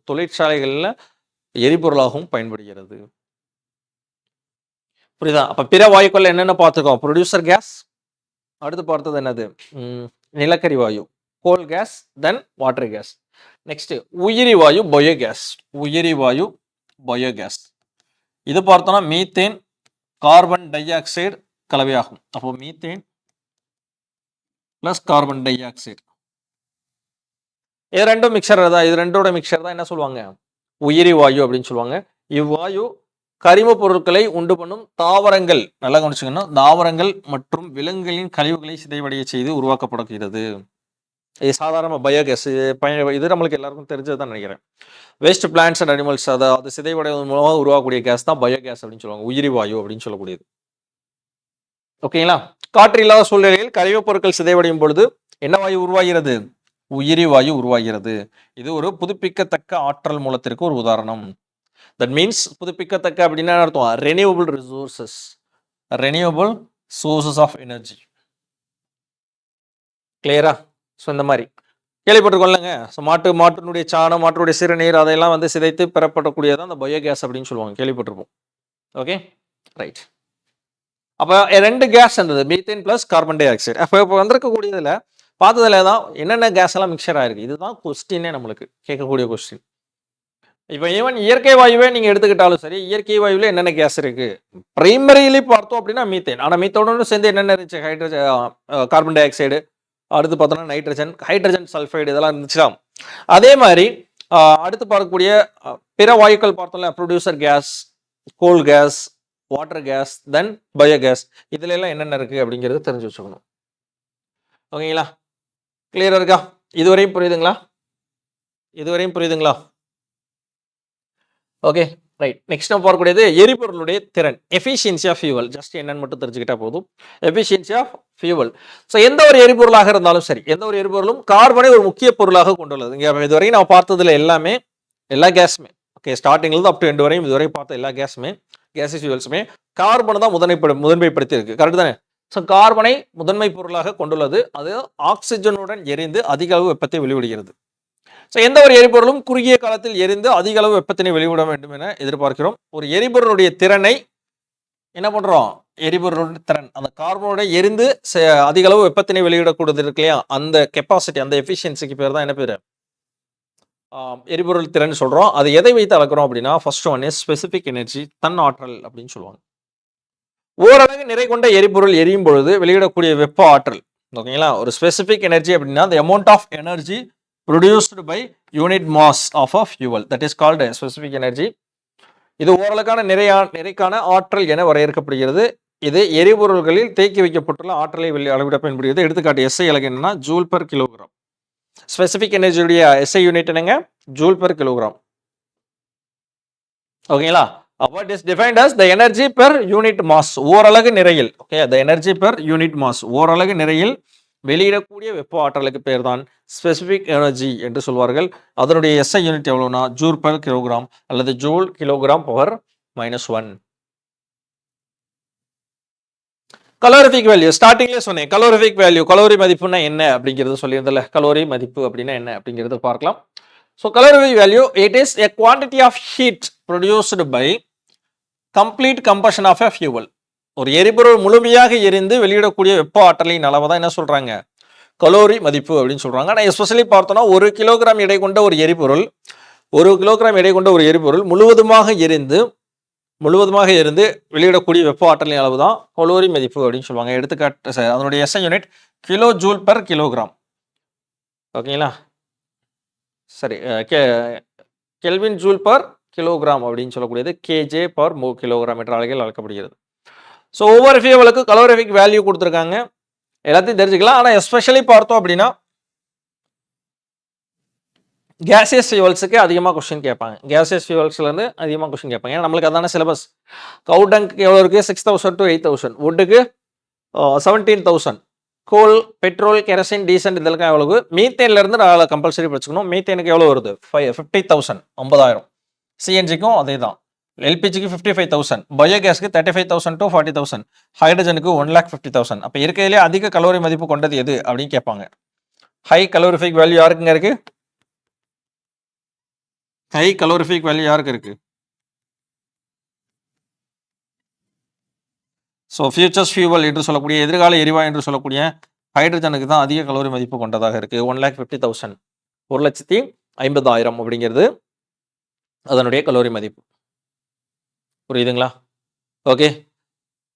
தொழிற்சாலைகளில் எரிபொருளாகவும் பயன்படுகிறது. புரியுதா? அப்ப பிற வாயுக்கள் என்னென்ன பார்த்துக்கோம், ப்ரொடியூசர் கேஸ், அடுத்து பார்த்தது என்னது, நிலக்கரி வாயு, coal gas, then water gas. Next உயிரி வாயு, பயோகேஸ். இது பார்த்தோம்னா மீத்தேன், கார்பன் டை ஆக்சைடு கலவையாகும். அப்போ methane plus carbon di oxide, இது ரெண்டும் மிக்சர் தான். இது ரெண்டோட மிக்சர் தான் என்ன சொல்லுவாங்க, உயிரி வாயு அப்படின்னு சொல்லுவாங்க. இவ்வாயு கரிம பொருட்களை உண்டு பண்ணும் தாவரங்கள், நல்லா கவனிச்சுக்கணும், தாவரங்கள் மற்றும் விலங்குகளின் கழிவுகளை சிதைவடைய செய்து உருவாக்கப்படுகிறது. இது சாதாரண பயோகேஸ். இது நம்மளுக்கு எல்லாருக்கும் தெரிஞ்சது தான் நினைக்கிறேன். வேஸ்ட் பிளான்ட்ஸ் அண்ட் அனிமல்ஸ் அதாவது சிதைவடைவதன் மூலமாக உருவாக்கக்கூடிய கேஸ் தான் பயோகேஸ் அப்படின்னு சொல்லுவாங்க, உயிரி வாயு அப்படின்னு சொல்லக்கூடியது. ஓகேங்களா? காற்று இல்லாத சூழ்நிலையில் கரிமப் பொருட்கள் சிதைவடையும் பொழுது என்ன வாயு உருவாகிறது? உயிரி வாயு உருவாகிறது. இது ஒரு புதுப்பிக்கத்தக்க ஆற்றல் மூலத்திற்கு ஒரு உதாரணம். தட் மீன்ஸ் புதுப்பிக்கத்தக்க அப்படின்னா அர்த்தம் renewable resources, renewable sources of energy. கிளியரா? ஸோ இந்த மாதிரி கேள்விப்பட்டிருக்கோம்லங்க. ஸோ மாட்டினுடைய சாணம், மாட்டினுடைய சிறுநீர் அதையெல்லாம் வந்து சிதைத்து பெறப்படக்கூடியதான் அந்த பயோகேஸ் அப்படின்னு சொல்லுவாங்க, கேள்விப்பட்டிருப்போம். Okay right. அப்போ 2 கேஸ் இருந்தது, methane plus carbon di oxide. இப்போ வந்திருக்கக்கூடியதில் பார்த்ததுல தான் என்னென்ன கேஸ் எல்லாம் மிக்சர் ஆயிருக்கு. இதுதான் கொஸ்டினே, நம்மளுக்கு கேட்கக்கூடிய கொஸ்டின். இப்போ ஈவன் இயற்கை வாயுவே நீங்கள் எடுத்துக்கிட்டாலும் சரி, இயற்கை வாயுவில் என்னென்ன கேஸ் இருக்குது? பிரைமரியிலே பார்த்தோம் அப்படின்னா மீத்தேன். ஆனால் மீத்தோடு சேர்ந்து என்னென்ன இருந்துச்சு? கார்பன் டை ஆக்சைடு, அடுத்து பார்த்தோம்னா நைட்ரஜன், ஹைட்ரஜன் சல்ஃபைடு, இதெல்லாம் இருந்துச்சுலாம். அதே மாதிரி அடுத்து பார்க்கக்கூடிய பிற வாயுக்கள் பார்த்தோம்ல, ப்ரொடியூசர் கேஸ், கோல் கேஸ், வாட்டர் கேஸ், தென் பயோகேஸ், இதுல எல்லாம் என்னென்ன இருக்குது அப்படிங்கிறது தெரிஞ்சு வச்சுக்கணும். ஓகேங்களா? கிளியரா இருக்கா? இதுவரையும் புரியுதுங்களா? இதுவரையும் புரியுதுங்களா? Okay right. நெக்ஸ்ட் நம்ம பார்க்கக்கூடியது எரிபொருளுடைய திறன், எஃபிஷியன்சி ஆஃப் ஃபியூவல். ஜஸ்ட் என்னன்னு மட்டும் தெரிஞ்சுக்கிட்டா போதும். Efficiency of fuel. ஸோ எந்த ஒரு எரிபொருளாக இருந்தாலும் சரி, எந்த ஒரு எரிபொருளும் கார்பனை ஒரு முக்கிய பொருளாக கொண்டுள்ளது. இங்கே இதுவரையும் நான் பார்த்ததுல எல்லாமே, எல்லா கேஸுமே, ஓகே ஸ்டார்டிங்லேருந்து அப் டு எண்ட் வரையும் இதுவரை பார்த்த எல்லா கேஸுமே, கேஸஸ் ஃபியூவல்ஸுமே கார்பனை தான் முதன்மைப்படுத்தி இருக்கு. கரெக்ட் தானே? ஸோ கார்பனை முதன்மை பொருளாக கொண்டுள்ளது. அது ஆக்சிஜனுடன் எரிந்து அதிக அளவு வெப்பத்தை வெளிவிடுகிறது. ஸோ எந்த ஒரு எரிபொருளும் குறுகிய காலத்தில் எரிந்து அதிக அளவு வெப்பத்தினை வெளிவிட வேண்டும் என எதிர்பார்க்கிறோம். ஒரு எரிபொருளுடைய திறனை என்ன பண்றோம்? எரிபொருளுடைய திறன், அந்த கார்பனோட எரிந்து அதிக அளவு வெப்பத்தினை வெளியிடக்கூடியது இருக்கு இல்லையா, அந்த கெப்பாசிட்டி, அந்த எஃபிஷியன்சிக்கு பேர் தான் என்ன பேர்? எரிபொருள் திறன் சொல்றோம். அது எதை வைத்து அளக்கிறோம் அப்படின்னா, first one is specific energy, தன் ஆற்றல் அப்படின்னு சொல்லுவாங்க. ஓரளவு நிறை கொண்ட எரிபொருள் எரியும் பொழுது வெளியிடக்கூடிய வெப்ப ஆற்றல். ஓகேங்களா? ஒரு ஸ்பெசிபிக் எனர்ஜி அப்படின்னா the amount of energy produced by unit mass of a fuel, that is called a specific energy. இது ஓரளவுக்கான நிறைக்கான ஆற்றல் என வரையறுக்கப்படுகிறது. இது எரிபொருள்களில் தேக்கி வைக்கப்பட்டுள்ள ஆற்றலை அளவிட பயன்படுகிறது. எடுத்துக்காட்டு எஸ்ஐ அலகு என்னன்னா ஜூல் பெர் கிலோகிராம். ஸ்பெசிபிக் எனர்ஜியுடைய எஸ்ஐ யூனிட் என்னங்க? Joule per kilogram. ஓகேங்களா? What is defined as the energy per unit mass, ஓரலகு நிறையில். Okay, the energy per unit mass, ஓரலகு நிறையில் வெளியிடக்கூடிய வெப்ப ஆற்றலுக்கு பேர் தான் ஸ்பெசிபிக் எனர்ஜி என்று சொல்வார்கள். அதனுடைய எஸ்ஐ யூனிட் எவ்வளவுனா ஜூல் பெர் கிலோகிராம் அல்லது joule kilogram power -1. Calorific value ஸ்டார்டிங்லேயே சொன்னேன். கலோரிஃபிக் வேல்யூ, கலோரி மதிப்புன்னா என்ன அப்படிங்கிறது சொல்லியிருந்தல. கலோரி மதிப்பு அப்படின்னா என்ன அப்படிங்கிறது பார்க்கலாம். So calorific value, it is a quantity of heat produced by complete combustion of a fuel. ஒரு எரிபொருள் முழுமையாக எரிந்து வெளியிடக்கூடிய வெப்ப ஆற்றலின் அளவை தான் என்ன சொல்றாங்க? கலோரி மதிப்பு அப்படின்னு சொல்றாங்க. ஆனால் எஸ்பெஷலி பார்த்தோம்னா 1 கிலோகிராம் எடை கொண்ட ஒரு எரிபொருள், 1 கிலோகிராம் எடை கொண்ட ஒரு எரிபொருள் முழுவதுமாக எரிந்து வெளியிடக்கூடிய வெப்ப ஆற்றலின் அளவு தான் கலோரி மதிப்பு அப்படின்னு சொல்லுவாங்க. எடுத்துக்காட்டு அதனுடைய SI unit kilo joule per kilogram. ஓகேங்களா? சரி, கெல்வின் ஜூல் பர் கிலோகிராம் அப்படின்னு சொல்லக்கூடியது கேஜே பர் கிலோகிராம் என்ற அழகில் அழைக்கப்படுகிறது. ஸோ ஒவ்வொரு ஃபியூவலுக்கு கலோரிஃபிக் வேல்யூ கொடுத்துருக்காங்க, எல்லாத்தையும் தெரிஞ்சுக்கலாம். ஆனால் எஸ்பெஷலி பார்த்தோம் அப்படின்னா கேசியஸ் ஃபியூவல்ஸுக்கு அதிகமாக கொஸ்டின் கேட்பாங்க. கேசியஸ் ஃபியூவல்ஸ்லேருந்து அதிகமாக கொஸ்டின் கேட்பாங்க. ஏன்னா நம்மளுக்கு அதான சிலபஸ். கவுடங்க்கு எவ்வளோ இருக்குது? 6000 to 8000. வுட்டுக்கு 17,000. Goal, petrol, kerosene, diesel இதெல்லாம் எவ்வளவு? மீத்தேன்லேருந்து நான் கம்பல்சரி படிச்சுக்கணும். மீத்தேனுக்கு எவ்வளோ வருது? 50,000, 50,000. சிஎன்ஜிக்கும் அதே தான். எல்பிஜிக்கு 55,000, பயோகேஸ்க்கு 35,000 to 40,000, ஹைட்ரஜனுக்கு 1,50,000. அப்போ இருக்கிறதுலே அதிக கலோரி மதிப்பு கொண்டது எது அப்படின்னு கேட்பாங்க. ஹை கலோரிஃபிக் வேல்யூ யாருக்குங்க இருக்கு? ஹை கலோரிஃபிக் வேல்யூ யாருக்கு இருக்கு? ஸோ ஃபியூச்சர்ஸ் ஃபியூவல் என்று சொல்லக்கூடிய எதிர்கால எரிவாயு என்று சொல்லக்கூடிய ஹைட்ரஜனுக்கு தான் அதிக கலோரி மதிப்பு கொண்டதாக இருக்குது. 1,50,000, 1,50,000 அப்படிங்கிறது அதனுடைய கலோரி மதிப்பு. புரியுதுங்களா? ஓகே,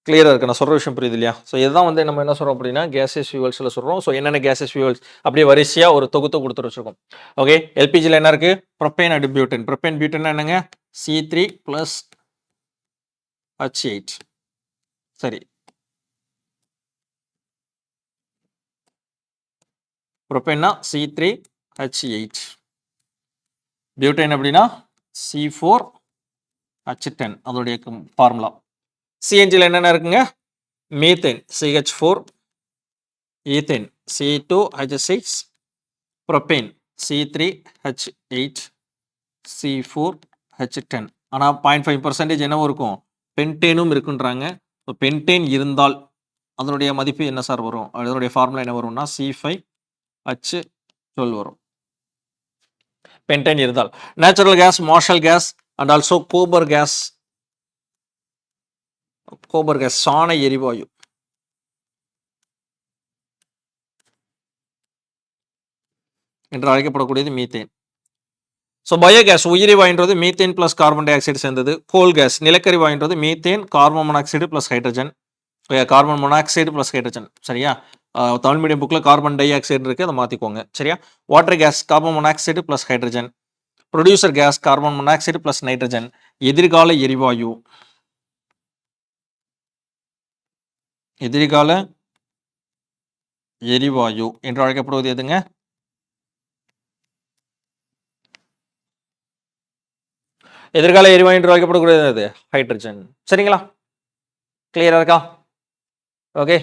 கிளியராக இருக்கு. நான் சொல்கிற விஷயம் புரியுது இல்லையா? ஸோ இதுதான் வந்து நம்ம என்ன சொல்கிறோம் அப்படின்னா கேசஸ் ஃபியூவல்ஸில் சொல்கிறோம். ஸோ என்னென்ன கேசஸ் ஃபியூவல்ஸ் அப்படியே வரிசையாக ஒரு தொகுத்து கொடுத்துட்டு வச்சுருக்கோம். ஓகே, எல்பிஜியில் என்ன இருக்குது? Propane and butane. Propane butane என்னங்க? C3 + H8. சரி, ப்ரோபேன்னா C3H8, பியூட்டைன் அப்படின்னா C4H10, அதோடைய ஃபார்முலா. சிஎன்ஜியில் என்னென்ன இருக்குங்க? Methane CH4, ethane C2H6, propane C3H8, C4H10. ஆனால் 0.5% என்னவும் இருக்கும், பென்டேனும் இருக்குன்றாங்க. இப்போ பென்டேன் இருந்தால் அதனுடைய மதிப்பு என்ன சார் வரும்? அதனுடைய ஃபார்முலா என்ன வரும்னா C5H12 வரும். பென்டேன் இருந்தால். Natural gas, marsh gas and also gobar gas. Gobar gas சாண எரிவாயு. என்று அழைக்கப்படக்கூடியது மீத்தேன். ஸோ பயோகேஸ் உயிரி வாயுன்றது methane plus carbon dioxide சேர்ந்தது. கோல் கேஸ் நிலக்கரி வாயுன்றது methane, carbon monoxide plus hydrogen. Carbon monoxide plus hydrogen. சரியா? தமிழ் மீடியம் புக்கில் கார்பன் டை ஆக்சைடு இருக்குது, அதை மாற்றிக்கோங்க. சரியா? Water gas carbon monoxide plus hydrogen. Producer gas carbon monoxide plus nitrogen. எதிர்கால எரிவாயு, எதிர்கால எரிவாயு என்று அழைக்கப்படுவது எதுங்க? எதிர்கால எரிவாயு என்று அழைக்கப்படக்கூடியது ஹைட்ரஜன். சரிங்களா? கிளியரா இருக்கா? ஓகே,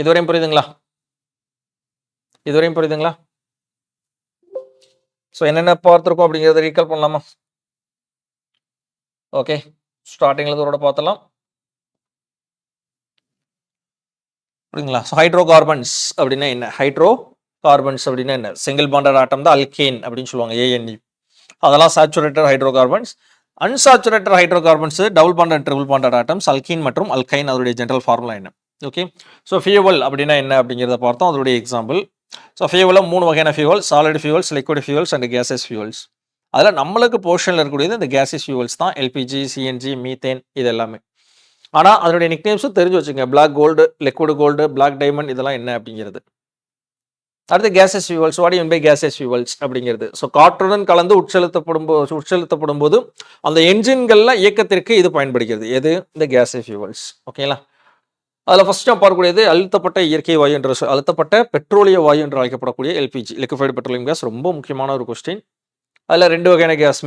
இதுவரையும் புரியுதுங்களா? இதுவரையும் புரியுதுங்களா? ஸோ என்னென்ன பார்த்துருக்கோம் அப்படிங்கிறத ரீகால் பண்ணலாமா? ஓகே, ஸ்டார்டிங்ல இதோட பார்த்தலாம். புரியுங்களா? ஸோ ஹைட்ரோ கார்பன்ஸ் அப்படின்னா என்ன? ஹைட்ரோ கார்பன்ஸ் அப்படின்னா என்ன? சிங்கிள் பாண்டட் ஆட்டம் தான் அல்கேன் அப்படின்னு சொல்லுவாங்க, ANE. அதெல்லாம் saturated hydro carbons. Unsaturated hydro carbons double bonded, triple bonded atoms, alkene மற்றும் அல்கைன். அதோடைய ஜெனரல் ஃபார்முலா என்ன? ஓகே, ஸோ ஃபியூவல் அப்படின்னா என்ன அப்படிங்கிறத பார்த்தோம், அதோடைய எக்ஸாம்பிள். ஸோ ஃபியூவலில் 3 வகையான fuel: solid fuels, liquid fuels and gases fuels. அதில் நம்மளுக்கு போர்ஷனில் இருக்கக்கூடியது இந்த கேசஸ் ஃபியூவல்ஸ் தான். LPG, CNG, மீத்தேன், இது எல்லாமே. ஆனால் அதனுடைய நிக்நேம்ஸும் தெரிஞ்சு வச்சுங்க. Black gold, liquid gold, black diamond, இதெல்லாம் என்ன அப்படிங்கிறது. அடுத்து gases fuels. What you mean by gases fuels அப்படிங்கிறது? ஸோ காற்றுடன் கலந்து உட்செலுத்தப்படும் போது அந்த என்ஜின்களில் இயக்கத்திற்கு இது பயன்படுகிறது. எது? இந்த கேசஸ் ஃபியூவல்ஸ். ஓகேங்களா? அதில் ஃபர்ஸ்ட் நம்ம பார்க்கக்கூடியது அழுத்தப்பட்ட இயற்கை வாயு என்ற அழுத்தப்பட்ட பெட்ரோலிய வாயு என்று அழைக்கப்படக்கூடிய LPG, லிக்விஃபைடு பெட்ரோலியம் கேஸ். ரொம்ப முக்கியமான ஒரு கொஸ்டின். அதில் 2 வகையான gas,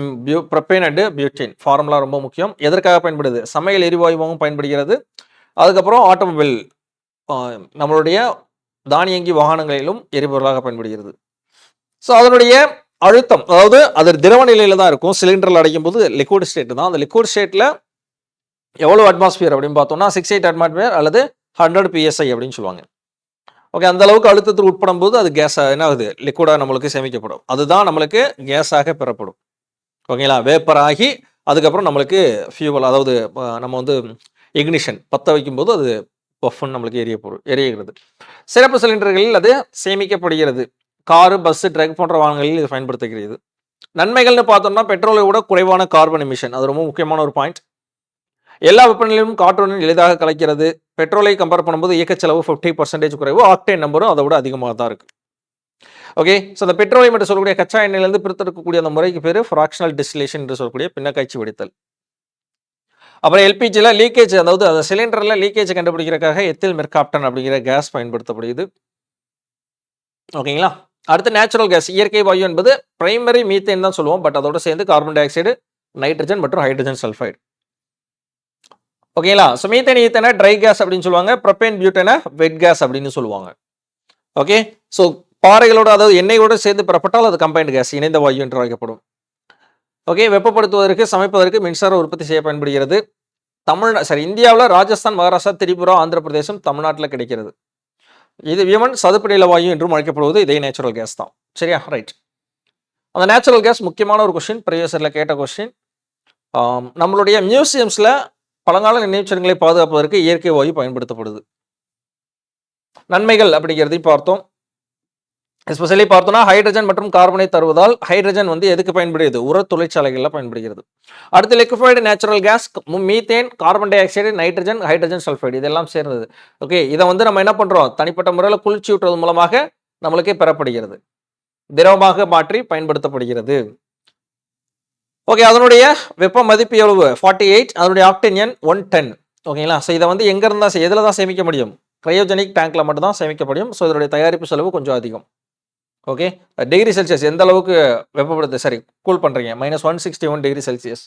propane and butane. Formula ரொம்ப முக்கியம். எதற்காக பயன்படுது? சமையல் எரிவாயுவாகவும் பயன்படுகிறது. அதுக்கப்புறம் ஆட்டோமொபைல், நம்மளுடைய தானியங்கி வாகனங்களிலும் எரிபொருளாக பயன்படுகிறது. ஸோ அதனுடைய அழுத்தம், அதாவது அது திரவ நிலையில தான் இருக்கும். சிலிண்டரில் அடைக்கும் போது லிக்விட் ஸ்டேட் தான். அந்த லிக்விட் ஸ்டேட்ல எவ்வளவு அட்மாஸ்பியர் அப்படின்னு பார்த்தோம்னா 68 அட்மாஸ்பியர் அல்லது 100 PSI அப்படின்னு சொல்லுவாங்க. ஓகே, அந்த அளவுக்கு அழுத்தத்துக்கு உட்படும் போது அது கேஸ் என்ன ஆகுது? லிக்விடா நம்மளுக்கு சேமிக்கப்படும். அதுதான் நம்மளுக்கு கேஸாக பெறப்படும். ஓகேங்களா? வேப்பர் ஆகி அதுக்கப்புறம் நம்மளுக்கு ஃபியூவல், அதாவது நம்ம வந்து இக்னிஷன் பற்ற வைக்கும்போது அது பஃப்னு நம்மளுக்கு எரிகிறது. சிறப்பு சிலிண்டர்களில் அது சேமிக்கப்படுகிறது. காரு, பஸ், ட்ரக் போன்ற வாகனங்களில் இது பயன்படுத்துகிறது. நன்மைகள்னு பார்த்தோம்னா பெட்ரோலை விட குறைவான கார்பன் எமிஷன், அது ரொம்ப முக்கியமான ஒரு பாயிண்ட். எல்லா வெப்பநிலையிலும் காற்றுடன் எளிதாக கலைக்கிறது. பெட்ரோலை கம்பேர் பண்ணும்போது இயக்க செலவு 50% குறைவு. ஆக்டேன் நம்பரும் அதை விட அதிகமாக தான் இருக்கு. ஓகே, ஸோ அந்த பெட்ரோலியம் என்று சொல்லக்கூடிய கச்சா எண்ணெயிலிருந்து பிரித்தெடுக்கக்கூடிய அந்த முறைக்கு பேர் ஃப்ராக்ஷனல் டிஸ்டிலேஷன் என்று சொல்லக்கூடிய பின்னக்காய்ச்சி வெடித்தல். அப்புறம் LPGல லீக்கேஜ், அதாவது அந்த சிலிண்டர்ல லீக்கேஜ் கண்டுபிடிக்கிறதுக்காக எத்தில் மெர்காப்டன் அப்படிங்கிற கேஸ் பயன்படுத்தப்படுகிறது. ஓகேங்களா? அடுத்து நேச்சுரல் கேஸ், இயற்கை வாயு என்பது பிரைமரி மீத்தேன் தான் சொல்லுவோம். பட் அதோட சேர்ந்து கார்பன் டை ஆக்சைடு, நைட்ரஜன் மற்றும் ஹைட்ரஜன் சல்ஃபைடு. ஓகேங்களா? ஸோ மீத்தேன், ஈத்தேனை ட்ரை கேஸ் அப்படின்னு சொல்லுவாங்க. ப்ரொபேன், பியூட்டேனை வெட் கேஸ் அப்படின்னு சொல்லுவாங்க. ஓகே, ஸோ பாறைகளோட, அதாவது எண்ணெயோடு சேர்ந்து பெறப்பட்டால் அது கம்பைன்டு கேஸ், இணைந்த வாயு என்று அழைக்கப்படும். ஓகே, வெப்பப்படுத்துவதற்கு, சமைப்பதற்கு மின்சார உற்பத்தி செய்ய பயன்படுகிறது. இந்தியாவில் ராஜஸ்தான், மகாராஷ்டிரா, திரிபுரா, ஆந்திர பிரதேசம், தமிழ்நாட்டில் கிடைக்கிறது. இது விமன் சதுப்பு நில வாயு என்றும் அழைக்கப்படுவது இதே நேச்சுரல் கேஸ் தான். சரியா? ரைட். அந்த நேச்சுரல் கேஸ் முக்கியமான ஒரு கொஸ்டின், ப்ரீவியஸில் கேட்ட கொஸ்டின். நம்மளுடைய மியூசியம்ஸில் பழங்கால நினைவுச்சின்னங்களை பாதுகாப்பதற்கு இயற்கை வாயு பயன்படுத்தப்படுது. நன்மைகள் அப்படிங்கிறதையும் பார்த்தோம். எஸ்பெஷலி பார்த்தோம்னா ஹைட்ரஜன் மற்றும் கார்பனை தருவதால் ஹைட்ரஜன் வந்து எதுக்கு பயன்படுகிறது? உர தொழிற்சாலைகளில் பயன்படுகிறது. அடுத்து liquefied natural gas, methane, carbon dioxide, nitrogen, hydrogen sulphide, இதெல்லாம் சேர்ந்தது. ஓகே, இதை வந்து நம்ம என்ன பண்ணுறோம்? தனிப்பட்ட முறையில் குளிர்ச்சி ஊற்றுவது மூலமாக நம்மளுக்கே பெறப்படுகிறது. திரவமாக மாற்றி பயன்படுத்தப்படுகிறது. ஓகே, அதனுடைய வெப்ப மதிப்பு எவ்வளவு 48, அதனுடைய ஆக்டேன் எண் 110. ஓகேங்களா? ஸோ இதை வந்து எங்கே இருந்தால் எதில் தான் சேமிக்க முடியும்? கிரையோஜெனிக் டேங்க்கில் மட்டும் தான் சேமிக்க முடியும். ஸோ இதனுடைய தயாரிப்பு செலவு கொஞ்சம் அதிகம். ஓகே, டிகிரி செல்சியஸ் எந்த அளவுக்கு வெப்பப்படுத்து சரி கூல் பண்ணுறீங்க -161 degree Celsius.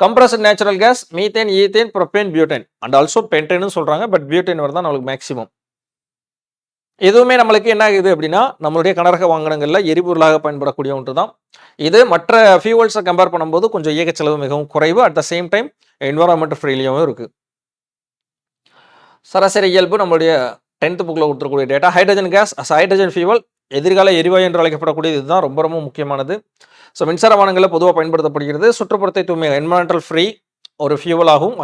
Compressed natural gas methane, ethane, propane, butane and also பென்டேன்னு சொல்கிறாங்க. பட் பியூட்டேன் தான் நம்மளுக்கு மேக்ஸிமம். எதுவுமே நம்மளுக்கு என்ன ஆகுது அப்படின்னா நம்மளுடைய கனரக வாகனங்களில் எரிபொருளாக பயன்படக்கூடிய ஒன்று தான் இது. மற்ற ஃபியூவல்ஸை கம்பேர் பண்ணும்போது கொஞ்சம் இயக்க செலவு மிகவும் குறைவு. At the same time environment ஃப்ரீலியாகவும் இருக்குது. சராசரி இயல்பு நம்மளுடைய 10th புக்கில் கொடுத்துருக்கூடிய data. Hydrogen gas hydrogen fuel எதிர்கால எரிவாயு என்று அழைக்கப்படக்கூடியது இதுதான் ரொம்ப ரொம்ப முக்கியமானது. ஸோ மின்சார வாகனங்களில் பொதுவாக பயன்படுத்தப்படுகிறது. சுற்றுப்புறத்தை தூய்மை என்வரான்மெண்டல் ஃப்ரீ ஒரு ஃபியூவலாகவும்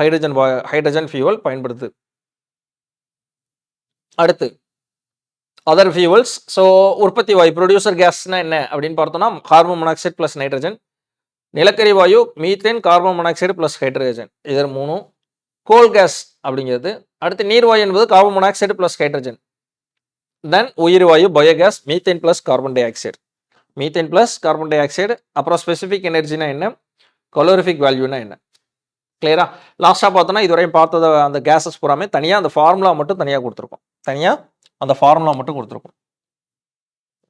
ஹைட்ரஜன் ஃபியூவல் பயன்படுது. அடுத்து அதர் ஃபியூவல்ஸ். ஸோ உற்பத்தி வாயு ப்ரொடியூசர் கேஸ்னா என்ன அப்படின்னு பார்த்தோம்னா கார்பன் மோனாக்சைடு ப்ளஸ் நைட்ரஜன், நிலக்கரி வாயு methane, carbon monoxide plus hydrogen, இது 3. கோல் கேஸ் அப்படிங்கிறது. அடுத்து நீர்வாயு என்பது carbon monoxide plus hydrogen. Then உயிர் வாயு biogas methane plus carbon dioxide, methane plus carbon dioxide. அப்புறம் ஸ்பெசிஃபிக் எனர்ஜினா என்ன, கலோரிஃபிக் வேல்யூனா என்ன, கிளியரா? லாஸ்ட்டாக பார்த்தோன்னா இதுவரையும் பார்த்தத அந்த கேஸஸ் பூராமே தனியாக அந்த ஃபார்முலா மட்டும் தனியாக கொடுத்துருக்கோம். அந்த ஃபார்முலா மட்டும் கொடுத்துருக்கோம்.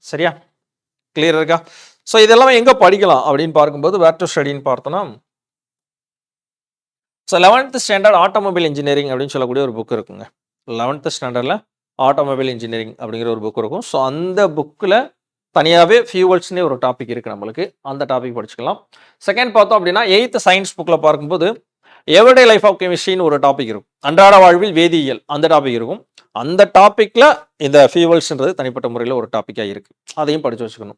சரியா? கிளியர் இருக்கா? ஸோ இதெல்லாம் எங்கே படிக்கலாம் அப்படின்னு பார்க்கும்போது வேர் டு ஸ்டடின்னு பார்த்தோன்னா so 11th standard automobile engineering அப்படின்னு சொல்லக்கூடிய ஒரு புக் இருக்குங்க. 11th ஸ்டாண்டர்டில் ஆட்டோமொபைல் இன்ஜினியரிங் அப்படிங்கிற ஒரு புக் இருக்கும். ஸோ அந்த புக்கில் தனியாகவே ஃபியூவல்ஸ்னே ஒரு டாபிக் இருக்குது நம்மளுக்கு. அந்த டாபிக் படிச்சுக்கலாம். செகண்ட் பார்த்தோம் அப்படின்னா 8th சயின்ஸ் புக்கில் பார்க்கும்போது எவர்டே லைஃப் ஆஃப் கெமிஸ்ட்ரின்னு ஒரு டாபிக் இருக்கும். அன்றாட வாழ்வில் வேதியியல் அந்த டாபிக் இருக்கும். அந்த டாப்பிக்கில் இந்த ஃபியூவல்ஸ்ன்றது தனிப்பட்ட முறையில் ஒரு டாப்பிக்காக இருக்குது. அதையும் படித்து வச்சுக்கணும்.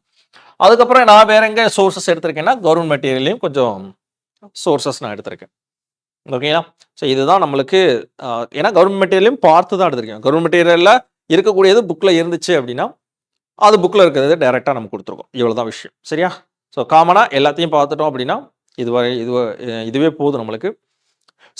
அதுக்கப்புறம் நான் வேற எங்கே சோர்ஸஸ் எடுத்திருக்கேன்னா கவர்மெண்ட் மெட்டீரியல்லையும் கொஞ்சம் சோர்ஸஸ் நான் எடுத்திருக்கேன். ஓகேங்களா? ஸோ இதுதான் நம்மளுக்கு ஏன்னா கவர்மெண்ட் மெட்டீரியலையும் பார்த்து தான் எடுத்திருக்கேன். கவர்மெண்ட் மெட்டீரியலில் இருக்கக்கூடியது புக்கில் இருந்துச்சு அப்படின்னா அது புக்கில் இருக்கிறது டைரெக்டாக நம்ம கொடுத்துருக்கோம். இவ்வளோ தான் விஷயம். சரியா? ஸோ காமனாக எல்லாத்தையும் பார்த்துட்டோம் அப்படின்னா இதுவே போதும் நம்மளுக்கு.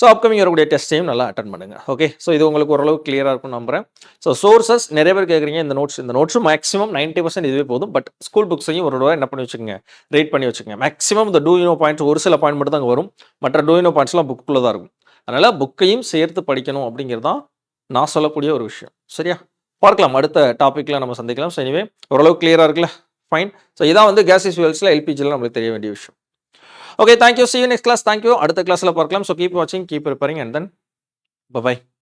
ஸோ அப்கமிங் வரக்கூடிய டெஸ்ட்டையும் நல்லா அட்டன் பண்ணுங்க. ஓகே, ஸோ இது உங்களுக்கு ஓரளவு கிளியராக இருக்கும் நம்புறேன். ஸோ சோர்சஸ் நிறைய பேர் கேட்குறீங்க இந்த நோட்ஸும் மேக்ஸிமம் 90% இதுவே போதும். பட் ஸ்கூல் புக்ஸையும் ஒரு தடவை என்ன பண்ணி வச்சுக்கோங்க, ரீட் பண்ணி வச்சுக்கோங்க. மேக்ஸிமம் இந்த டூ யூனோ பாயிண்ட்ஸ் ஒரு சில பாயிண்ட் மட்டும் தான் வரும். மற்ற டூ யூனோ பாயிண்ட்ஸ்லாம் புக்குள்ளே தான் இருக்கும். அதனால் புக்கையும் சேர்த்து படிக்கணும் அப்படிங்கிறது தான் நான் சொல்லக்கூடிய ஒரு விஷயம். சரியா? பார்க்கலாம், அடுத்த டாப்பிக்கில் நம்ம சந்திக்கலாம். ஸோ எனிவே ஓரளவு கிளியராக இருக்குல்ல? ஃபைன். ஸோ இதான் வந்து கேஸஸ் ஃபியூவல்ஸில் எல்பிஜியில் நம்மளுக்கு தெரிய வேண்டிய விஷயம். Okay, thank you. See you next class. Thank you. அடுத்த கிளாஸ்ல பார்க்கலாம். So keep watching, keep preparing and then bye bye.